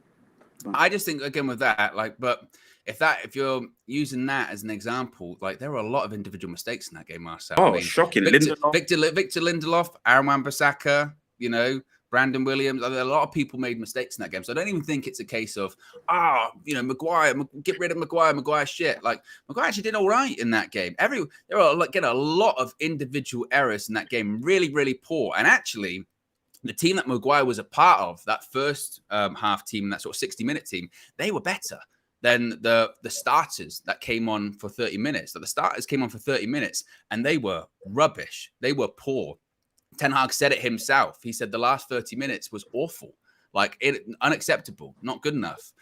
A: I just think, again, with that, but if you're using that as an example, like, there were a lot of individual mistakes in that game, Marcel.
B: Oh, shocking!
A: Victor Lindelof, Aaron Wan-Bissaka, Brandon Williams. A lot of people made mistakes in that game, so I don't even think it's a case of Maguire, get rid of Maguire. Maguire shit. Like, Maguire actually did all right in that game. There are a lot of individual errors in that game, really, really poor, and actually. The team that Maguire was a part of, that first half team, that sort of 60-minute team, they were better than the starters that came on for 30 minutes. The starters came on for 30 minutes, and they were rubbish. They were poor. Ten Hag said it himself. He said the last 30 minutes was awful, unacceptable, not good enough.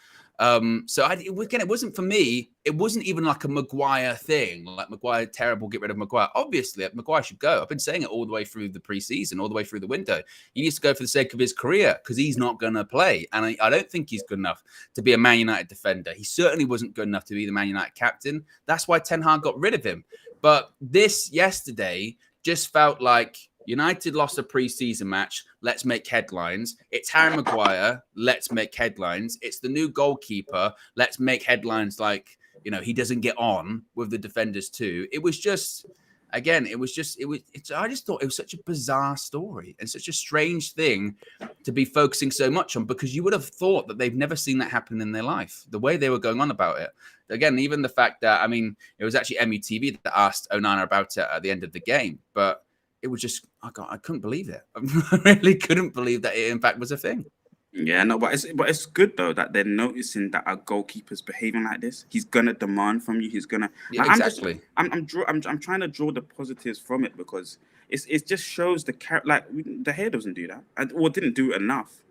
A: It wasn't for me. It wasn't even like a Maguire thing, like Maguire terrible, get rid of Maguire. Obviously, Maguire should go. I've been saying it all the way through the preseason, all the way through the window. He needs to go for the sake of his career, because he's not going to play. And I don't think he's good enough to be a Man United defender. He certainly wasn't good enough to be the Man United captain. That's why Ten Hag got rid of him. But this yesterday just felt like United lost a preseason match. Let's make headlines. It's Harry Maguire. Let's make headlines. It's the new goalkeeper. Let's make headlines like, he doesn't get on with the defenders too. It was just, again, I just thought it was such a bizarre story and such a strange thing to be focusing so much on, because you would have thought that they've never seen that happen in their life, the way they were going on about it. Again, even the fact that, it was actually MUTV that asked Onana about it at the end of the game, but it was just, I couldn't believe it. I really couldn't believe that it, in fact, was a thing.
B: Yeah, no, but it's good though that they're noticing that our goalkeeper's behaving like this. He's gonna demand from you. He's gonna.
A: Exactly.
B: I'm trying to draw the positives from it, because it just shows the character. Like, De Gea doesn't do that, or didn't do enough.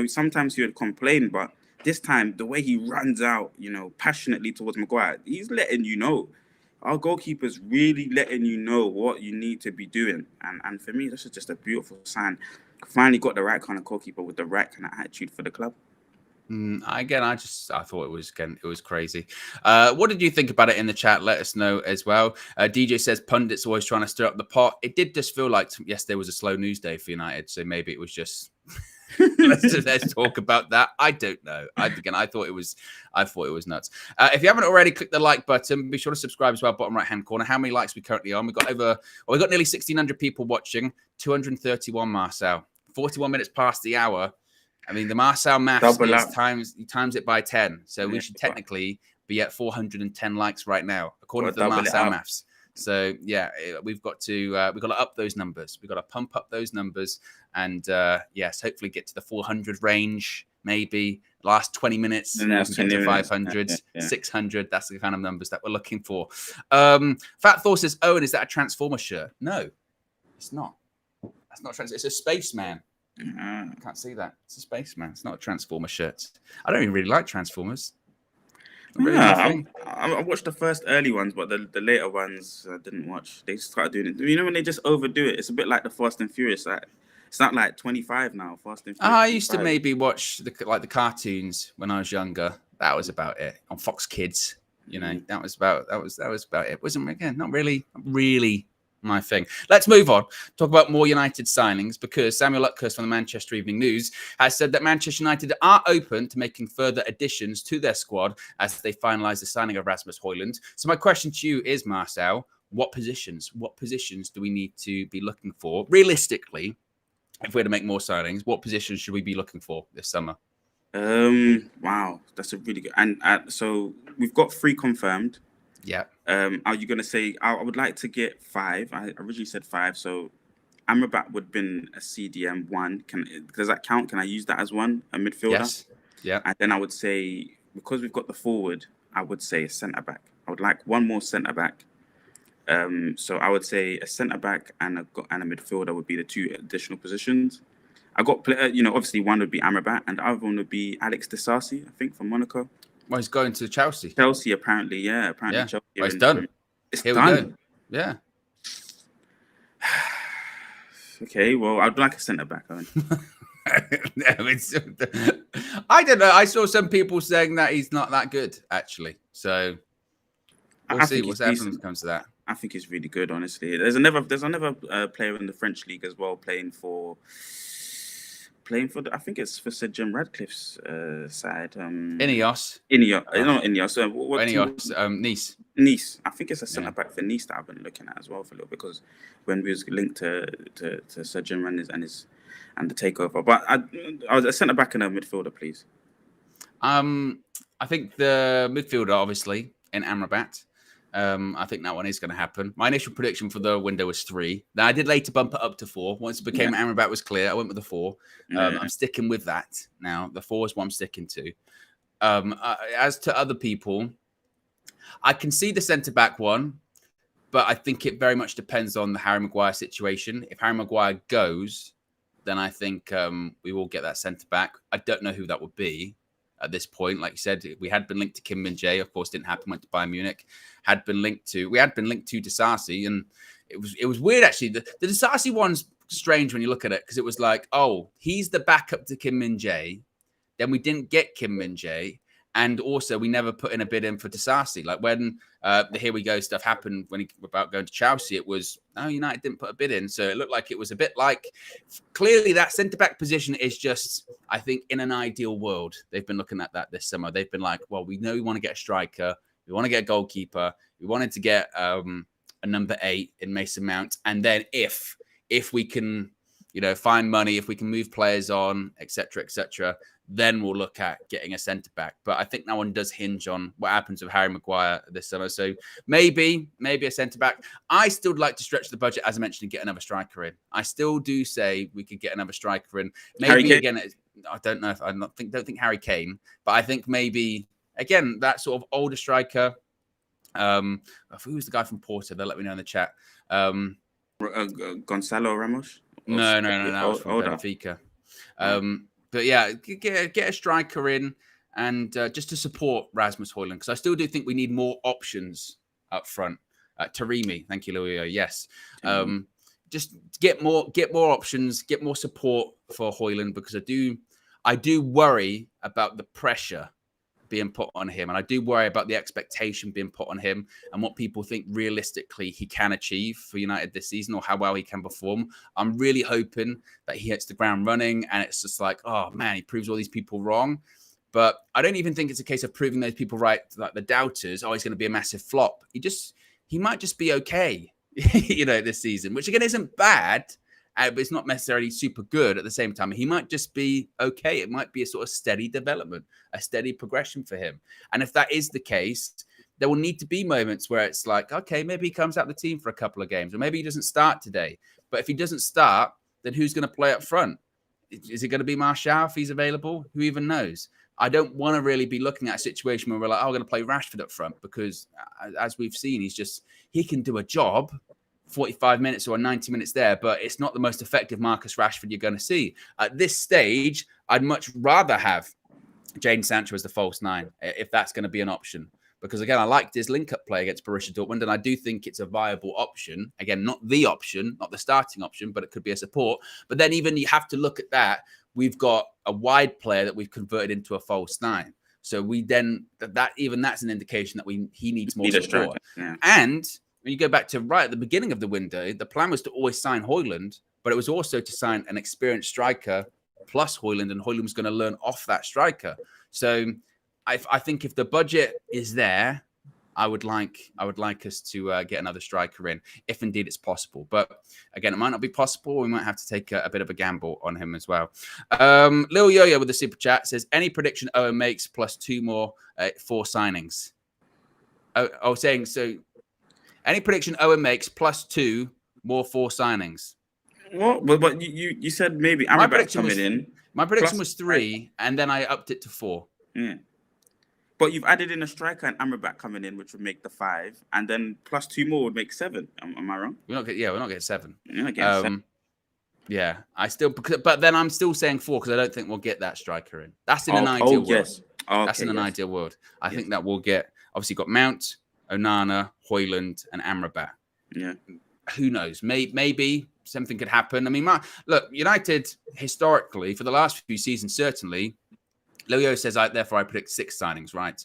B: Sometimes he would complain, but this time the way he runs out, passionately towards Maguire, he's letting you know. our goalkeeper's really letting you know what you need to be doing. And for me, this is just a beautiful sign. Finally got the right kind of goalkeeper with the right kind of attitude for the club.
A: Again, I thought it was crazy. What did you think about it in the chat? Let us know as well. DJ says pundits always trying to stir up the pot. It did just feel like yesterday was a slow news day for United, so maybe it was just let's talk about that. I don't know. I thought it was nuts. If you haven't already, click the like button. Be sure to subscribe as well. Bottom right hand corner. How many likes we currently on? We got nearly 1,600 people watching. 231 Marcel. 41 minutes past the hour. I mean, the Marcel maths is times it by 10. So we should technically be at 410 likes right now, according to the Marcel maths. So yeah, we've got to up those numbers. We've got to pump up those numbers, and yes, hopefully get to the 400 range. Maybe last 20 minutes, we can get to 500, 600. That's the kind of numbers that we're looking for. Fat Thor says, "Owen, is that a Transformer shirt?" No, it's not. That's not It's a spaceman. I can't see that. It's a spaceman. It's not a Transformer shirt. I don't even really like Transformers.
B: I watched the first early ones, but the later ones I didn't watch. They started doing it. You know when they just overdo it? It's a bit like the Fast and Furious. It's not like 25 now. Fast and Furious.
A: I used to maybe watch the cartoons when I was younger. That was about it on Fox Kids. You know, that was about it. It wasn't again not really my thing. Let's move on. Talk about more United signings, because Samuel Luckhurst from the Manchester Evening News has said that Manchester United are open to making further additions to their squad as they finalise the signing of Rasmus Hojlund. So my question to you is, Marcel, what positions do we need to be looking for realistically if we're to make more signings? What positions should we be looking for this summer?
B: Wow, that's a really good. And so we've got 3 confirmed.
A: Yeah.
B: Are you going to say, I would like to get 5. I originally said 5. So Amrabat would have been a CDM 1. Does that count? Can I use that as one? A midfielder?
A: Yes. Yeah.
B: And then I would say, because we've got the forward, I would say a centre back. I would like one more centre back. So I would say a centre back and a midfielder would be the 2 additional positions. I got, obviously one would be Amrabat and the other one would be Alex Disasi, I think, from Monaco.
A: Well, he's going to Chelsea.
B: Chelsea, apparently, yeah. Chelsea.
A: Well, it's done.
B: It's done.
A: Yeah.
B: Okay, well, I'd like a centre back. I
A: don't know. I saw some people saying that he's not that good, actually. So we'll see what's happening when it comes to that.
B: I think he's really good, honestly. There's another player in the French league as well playing for I think it's for Sir Jim Radcliffe's side.
A: Ineos.
B: Not Ineos. What
A: Nice.
B: Nice. I think it's a centre back for Nice that I've been looking at as well for a little, because when we was linked to Sir Jim and the takeover. But I was a centre back and a midfielder, please.
A: I think the midfielder, obviously, in Amrabat. I think that one is going to happen. My initial prediction for the window was 3. Now I did later bump it up to 4. Once it became Amrabat was clear, I went with the 4. I'm sticking with that now. The 4 is what I'm sticking to. As to other people, I can see the centre back one, but I think it very much depends on the Harry Maguire situation. If Harry Maguire goes, then I think we will get that centre back. I don't know who that would be at this point. Like you said, we had been linked to Kim Min-jae, of course, didn't happen, went to Bayern Munich. We had been linked to Disasi, and it was weird actually. The Disasi one's strange when you look at it, because it was like, oh, he's the backup to Kim Min-jae. Then we didn't get Kim Min-jae, and also we never put in a bid in for Disasi. Like when the Here We Go stuff happened when he was about going to Chelsea, it was, United didn't put a bid in. So it looked like it was a bit like, clearly that centre-back position is just, I think, in an ideal world, they've been looking at that this summer. They've been like, well, we know we want to get a striker. We want to get a goalkeeper. We wanted to get a number 8 in Mason Mount. And then if we can, find money, if we can move players on, etc., then we'll look at getting a centre-back. But I think that one does hinge on what happens with Harry Maguire this summer. So maybe a centre-back. I still would like to stretch the budget, as I mentioned, and get another striker in. I still do say we could get another striker in. Maybe, again, I don't know. Don't think Harry Kane. But I think maybe, again, that sort of older striker. Who's the guy from Porto? They'll let me know in the chat.
B: Gonzalo Ramos?
A: No. That was from Benfica. But yeah, get a striker in, and just to support Rasmus Hojlund, because I still do think we need more options up front. Taremi, thank you, Leo. Yes. Just get more options, get more support for Hojlund, because I do worry about the pressure being put on him, and I do worry about the expectation being put on him and what people think realistically he can achieve for United this season, or how well he can perform. I'm really hoping that he hits the ground running and it's just like, oh man, he proves all these people wrong. But I don't even think it's a case of proving those people right, like the doubters. Oh, he's going to be a massive flop. He might just be okay, this season, which again isn't bad, but it's not necessarily super good at the same time. He might just be okay. It might be a sort of steady development, a steady progression for him. And if that is the case, there will need to be moments where it's like, okay, maybe he comes out of the team for a couple of games, or maybe he doesn't start today. But if he doesn't start, then who's going to play up front? Is it going to be Martial if he's available? Who even knows? I don't want to really be looking at a situation where we're like, oh, we're going to play Rashford up front, because as we've seen, he can do a job 45 minutes or 90 minutes there, but it's not the most effective Marcus Rashford you're going to see. At this stage, I'd much rather have Jadon Sancho as the false nine, if that's going to be an option. Because again, I liked his link-up play against Borussia Dortmund, and I do think it's a viable option. Again, not the option, not the starting option, but it could be a support. But then even you have to look at that. We've got a wide player that we've converted into a false nine. So we then, that's an indication that he needs more support. Yeah. And when you go back to right at the beginning of the window, the plan was to always sign Hojlund, but it was also to sign an experienced striker plus Hojlund, and Hojlund was going to learn off that striker. So I think if the budget is there, I would like us to get another striker in, if indeed it's possible. But again, it might not be possible. We might have to take a bit of a gamble on him as well. Lil Yo-Yo with the super chat says, any prediction Owen makes plus 2 more 4 signings? Saying so. Any prediction Owen makes plus 2 more 4 signings?
B: What? But you said maybe Amrabat coming in.
A: My prediction was 3, and then I upped it to 4.
B: Yeah. But you've added in a striker and Amrabat coming in, which would make the 5, and then plus 2 more would make 7. Am I wrong?
A: We're not getting 7.
B: You're not getting 7.
A: Yeah, but then I'm still saying 4 because I don't think we'll get that striker in. That's in an ideal world.
B: Yes. Okay,
A: that's in an ideal world. I think that we'll get, obviously got Mount, Onana, Hojlund, and Amrabat.
B: Yeah.
A: Who knows? Maybe something could happen. I mean, look, United historically for the last few seasons, certainly. Leo says, therefore, I predict 6 signings, right?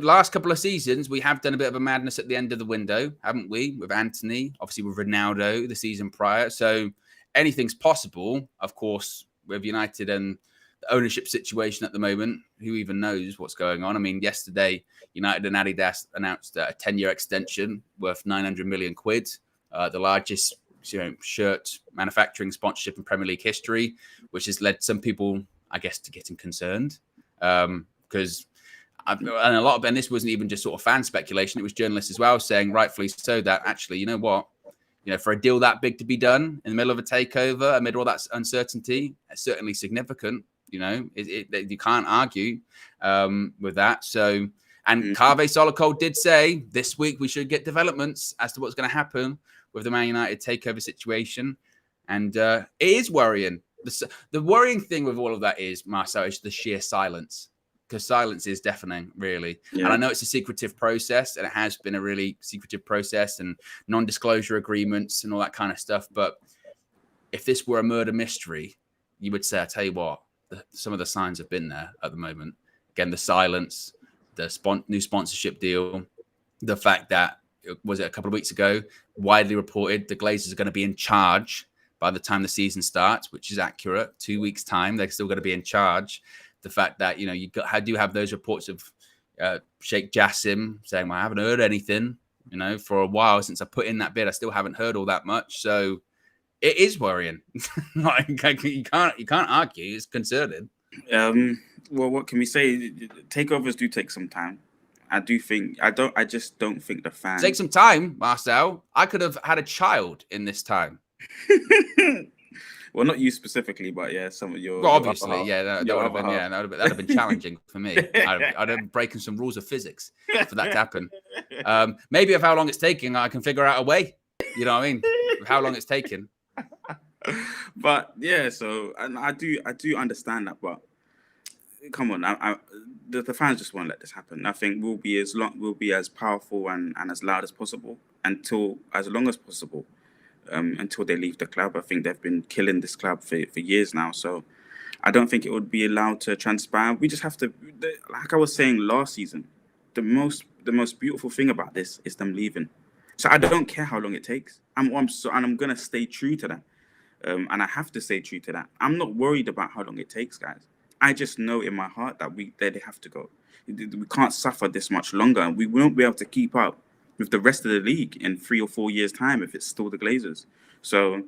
A: Last couple of seasons, we have done a bit of a madness at the end of the window, haven't we? With Anthony, obviously with Ronaldo the season prior. So anything's possible, of course, with United and the ownership situation at the moment. Who even knows what's going on? I mean, yesterday, United and Adidas announced a 10-year extension worth 900 million quid, the largest shirt manufacturing sponsorship in Premier League history, which has led some people, I guess, to getting concerned because and this wasn't even just sort of fan speculation. It was journalists as well saying, rightfully so, that actually, you know what, for a deal that big to be done in the middle of a takeover, amid all that uncertainty, it's certainly significant. You can't argue with that. So, and Kaveh Solokol did say this week we should get developments as to what's going to happen with the Man United takeover situation, and it is worrying. The worrying thing with all of that is, Marcel, is the sheer silence, because silence is deafening, really. Yeah. And I know it's a secretive process, and it has been a really secretive process, and non-disclosure agreements and all that kind of stuff. But if this were a murder mystery, you would say, I tell you what, some of the signs have been there at the moment. Again, the silence, the new sponsorship deal, the fact that, was it a couple of weeks ago, widely reported the Glazers are going to be in charge by the time the season starts, which is accurate. 2 weeks' time, they're still going to be in charge. The fact that, I do have those reports of Sheikh Jassim saying, well, I haven't heard anything, for a while since I put in that bid. I still haven't heard all that much. So it is worrying. You can't argue. It's concerning.
B: Well, what can we say? Takeovers do take some time. I just don't think the fans
A: take some time, Marcel. I could have had a child in this time.
B: Well, not you specifically, but yeah, some of your.
A: Well, obviously, that would have been challenging for me. I'd have broken some rules of physics for that to happen. Maybe of how long it's taking, I can figure out a way. You know what I mean? Of how long it's taken.
B: But yeah, so and I do understand that, but come on, the fans just won't let this happen. I think we'll be as powerful and as loud as possible as long as possible, until they leave the club. I think they've been killing this club for years now. So I don't think it would be allowed to transpire. We just have to, like I was saying last season, the most beautiful thing about this is them leaving. So I don't care how long it takes. I'm gonna stay true to that. And I have to stay true to that. I'm not worried about how long it takes, guys. I just know in my heart that they have to go. We can't suffer this much longer. We won't be able to keep up with the rest of the league in 3 or 4 years' time if it's still the Glazers. So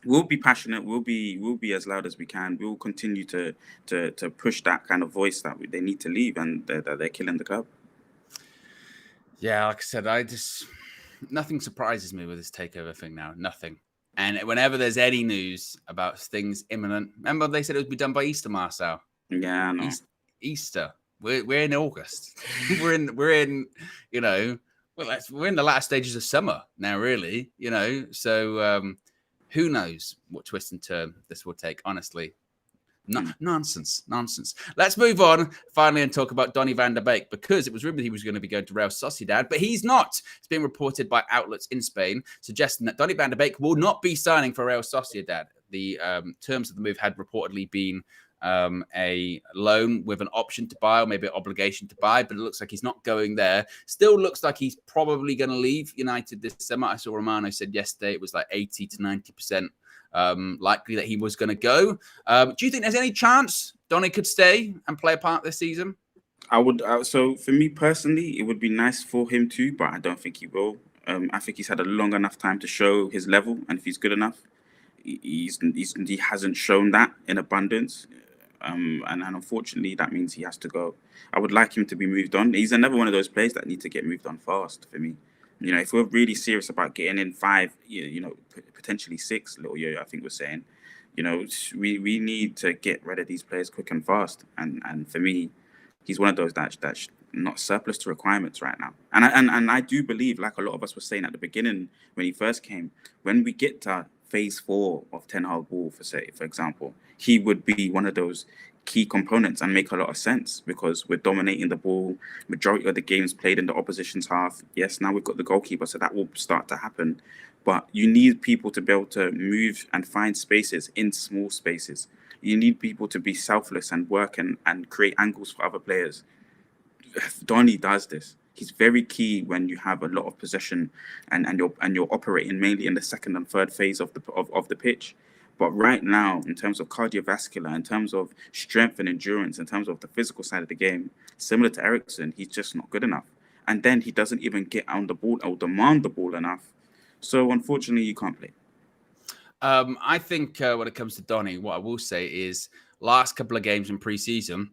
B: we'll be passionate. We'll be as loud as we can. We'll continue to push that kind of voice that they need to leave, and that they're killing the club.
A: Yeah, like I said, nothing surprises me with this takeover thing now. Nothing. And whenever there's any news about things imminent, remember they said it would be done by Easter, Marcel.
B: Yeah, I know.
A: Easter. We're in August. we're in we're in the latter stages of summer now, really. So who knows what twist and turn this will take? Honestly, nonsense. Let's move on finally and talk about Donny van de Beek, because it was rumored he was going to be going to Real Sociedad, but he's not. It's been reported by outlets in Spain suggesting that Donny van de Beek will not be signing for Real Sociedad. The terms of the move had reportedly been a loan with an option to buy, or maybe an obligation to buy, but it looks like he's not going there. Still looks like he's probably going to leave United this summer. I saw Romano said yesterday it was like 80 to 90% likely that he was going to go. Do you think there's any chance Donny could stay and play a part this season?
B: I would. So for me personally, it would be nice for him too, but I don't think he will. I think he's had a long enough time to show his level, and if he's good enough, he hasn't shown that in abundance. And unfortunately, that means he has to go. I would like him to be moved on. He's another one of those players that need to get moved on fast for me. If we're really serious about getting in 5, potentially 6, little yo, I think we're saying, we need to get rid of these players quick and fast. And for me, he's one of those that's not surplus to requirements right now. And I do believe, like a lot of us were saying at the beginning when he first came, when we get to phase 4 of Ten Hag ball, for example, he would be one of those key components and make a lot of sense, because we're dominating the ball. Majority of the games played in the opposition's half. Yes, now we've got the goalkeeper, so that will start to happen. But you need people to be able to move and find spaces in small spaces. You need people to be selfless and work and create angles for other players. Donny does this. He's very key when you have a lot of possession and you're operating mainly in the second and third phase of the pitch. But right now, in terms of cardiovascular, in terms of strength and endurance, in terms of the physical side of the game, similar to Eriksen, he's just not good enough. And then he doesn't even get on the ball or demand the ball enough. So unfortunately, you can't play.
A: I think when it comes to Donny, what I will say is last couple of games in pre-season,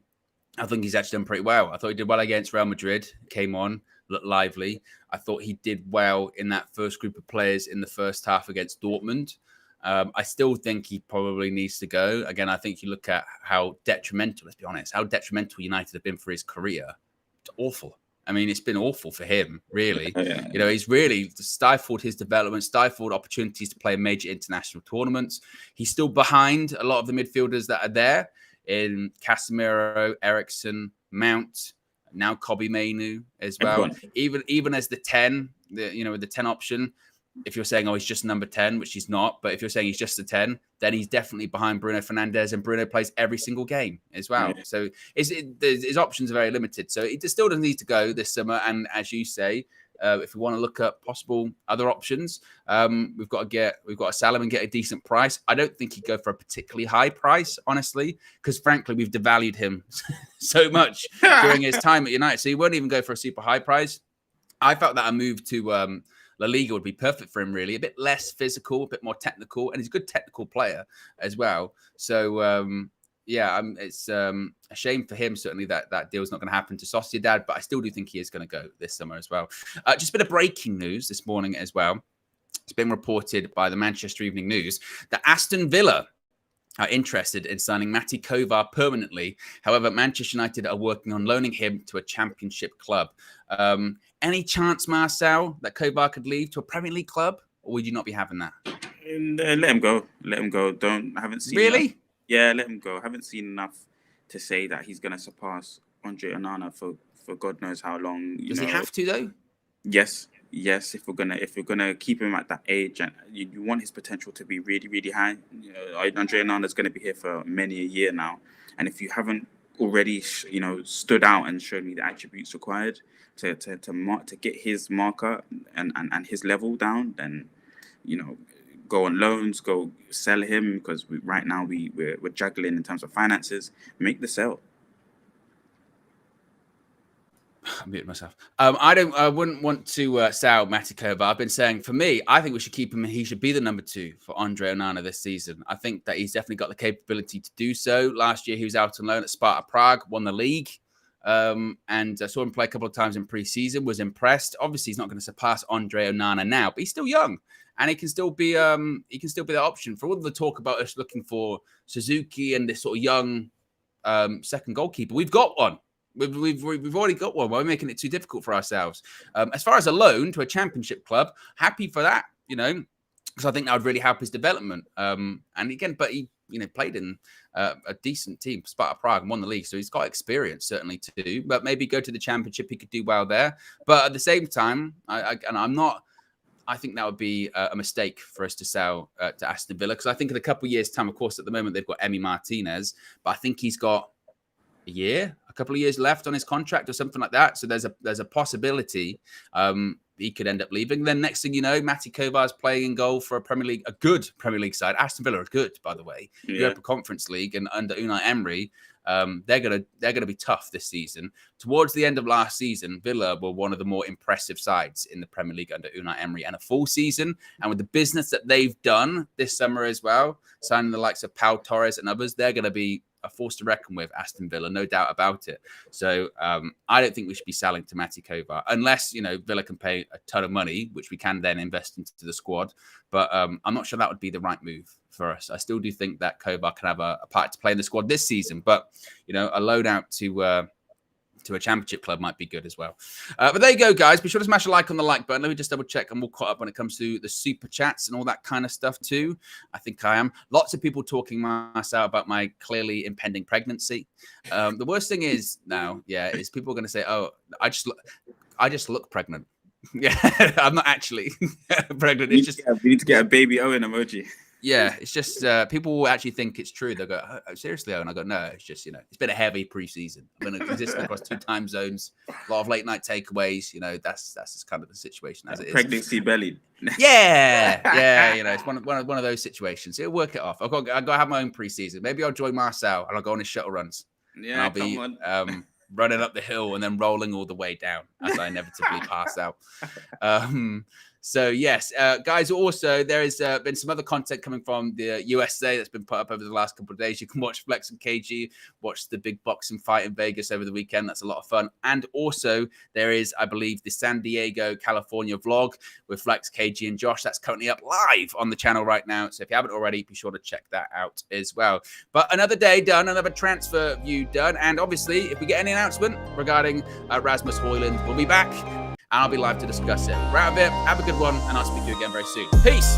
A: I think he's actually done pretty well. I thought he did well against Real Madrid, came on, looked lively. I thought he did well in that first group of players in the first half against Dortmund. I still think he probably needs to go. Again, I think you look at how detrimental, let's be honest, how detrimental United have been for his career. It's awful. I mean, it's been awful for him, really. Yeah. He's really stifled his development, stifled opportunities to play major international tournaments. He's still behind a lot of the midfielders that are there in Casemiro, Eriksen, Mount, now Kobbie Mainoo as well. Even as the 10, with the 10 option, if you're saying, he's just number 10, which he's not, but if you're saying he's just a 10, then he's definitely behind Bruno Fernandes, and Bruno plays every single game as well. Yeah. So his options are very limited. So he still doesn't need to go this summer. And as you say, if we want to look at possible other options, we've got to sell him and get a decent price. I don't think he'd go for a particularly high price, honestly, because frankly, we've devalued him so much during his time at United. So he won't even go for a super high price. I felt that a move to La Liga would be perfect for him, really. A bit less physical, a bit more technical, and he's a good technical player as well. So, it's a shame for him, certainly, that deal's not going to happen to Sociedad, but I still do think he is going to go this summer as well. Just a bit of breaking news this morning as well. It's been reported by the Manchester Evening News that Aston Villa are interested in signing Matty Kovar permanently. However, Manchester United are working on loaning him to a championship club. Any chance, Marcel, that Kovar could leave to a Premier League club, or would you not be having that?
B: Let him go. Let him go. Haven't seen
A: really?
B: Enough. Yeah, let him go. Haven't seen enough to say that he's going to surpass Andre Onana for God knows how long.
A: Does he have to though?
B: Yes. If we're gonna keep him at that age, and you want his potential to be really, really high. Andre Onana's going to be here for many a year now, and if you haven't already, stood out and showed me the attributes required to get his marker and his level down, then go on loans, go sell him, because right now we're juggling in terms of finances. Make the sell.
A: I muted myself. I wouldn't want to sell Takeover. I've been saying, for me, I think we should keep him. He should be the number 2 for Andre Onana this season. I think that he's definitely got the capability to do so. Last year, he was out on loan at Sparta Prague, won the league, and I saw him play a couple of times in pre-season. Was impressed. Obviously, he's not going to surpass Andre Onana now, but he's still young, and he can still be the option. For all the talk about us looking for Suzuki and this sort of young second goalkeeper, we've got one. We've already got one. Why are we making it too difficult for ourselves? As far as a loan to a championship club, happy for that, because I think that would really help his development. And again, but he, played in a decent team, Sparta Prague, and won the league, so he's got experience certainly to do. But maybe go to the championship, he could do well there. But at the same time, I think that would be a mistake for us to sell to Aston Villa, because I think in a couple of years' time, of course, at the moment they've got Emi Martinez, but I think he's got a couple of years left on his contract or something like that. So there's a possibility he could end up leaving. Then next thing you know, Takeover is playing in goal for a good Premier League side. Aston Villa are good, by the way. Europa Conference League, and under Unai Emery, they're gonna be tough this season. Towards the end of last season, Villa were one of the more impressive sides in the Premier League under Unai Emery, and a full season, and with the business that they've done this summer as well, signing the likes of Pau Torres and others, they're going to be a force to reckon with, Aston Villa, no doubt about it. So I don't think we should be selling to Takeover unless Villa can pay a ton of money, which we can then invest into the squad. But I'm not sure that would be the right move for us. I still do think that Kovar can have a part to play in the squad this season, but a loan out to a championship club might be good as well. But there you go, guys. Be sure to smash a like on the like button. Let me just double check, and we'll caught up when it comes to the super chats and all that kind of stuff too. I think I am. Lots of people talking myself about my clearly impending pregnancy. The worst thing is now, is people are going to say, "Oh, I just look pregnant." Yeah, I'm not actually pregnant. It's just
B: we need to get a baby Owen emoji.
A: Yeah, it's just people will actually think it's true. They'll go, oh, seriously, and I go, no, it's just, it's been a heavy preseason. I've been existing across 2 time zones, a lot of late night takeaways. That's just kind of the situation as it is.
B: Pregnancy belly.
A: Yeah. It's one of those situations. It'll work it off. I've got to have my own preseason. Maybe I'll join Marcel and I'll go on his shuttle runs.
B: Yeah,
A: and I'll be running up the hill and then rolling all the way down as I inevitably pass out. So yes, guys, also there has been some other content coming from the USA that's been put up over the last couple of days. You can watch Flex and KG, watch the big boxing fight in Vegas over the weekend. That's a lot of fun. And also there is, I believe, the San Diego, California vlog with Flex, KG and Josh. That's currently up live on the channel right now. So if you haven't already, be sure to check that out as well. But another day done, another transfer view done. And obviously, if we get any announcement regarding Rasmus Hojlund, we'll be back. And I'll be live to discuss it. We're out of it. Have a good one, and I'll speak to you again very soon. Peace.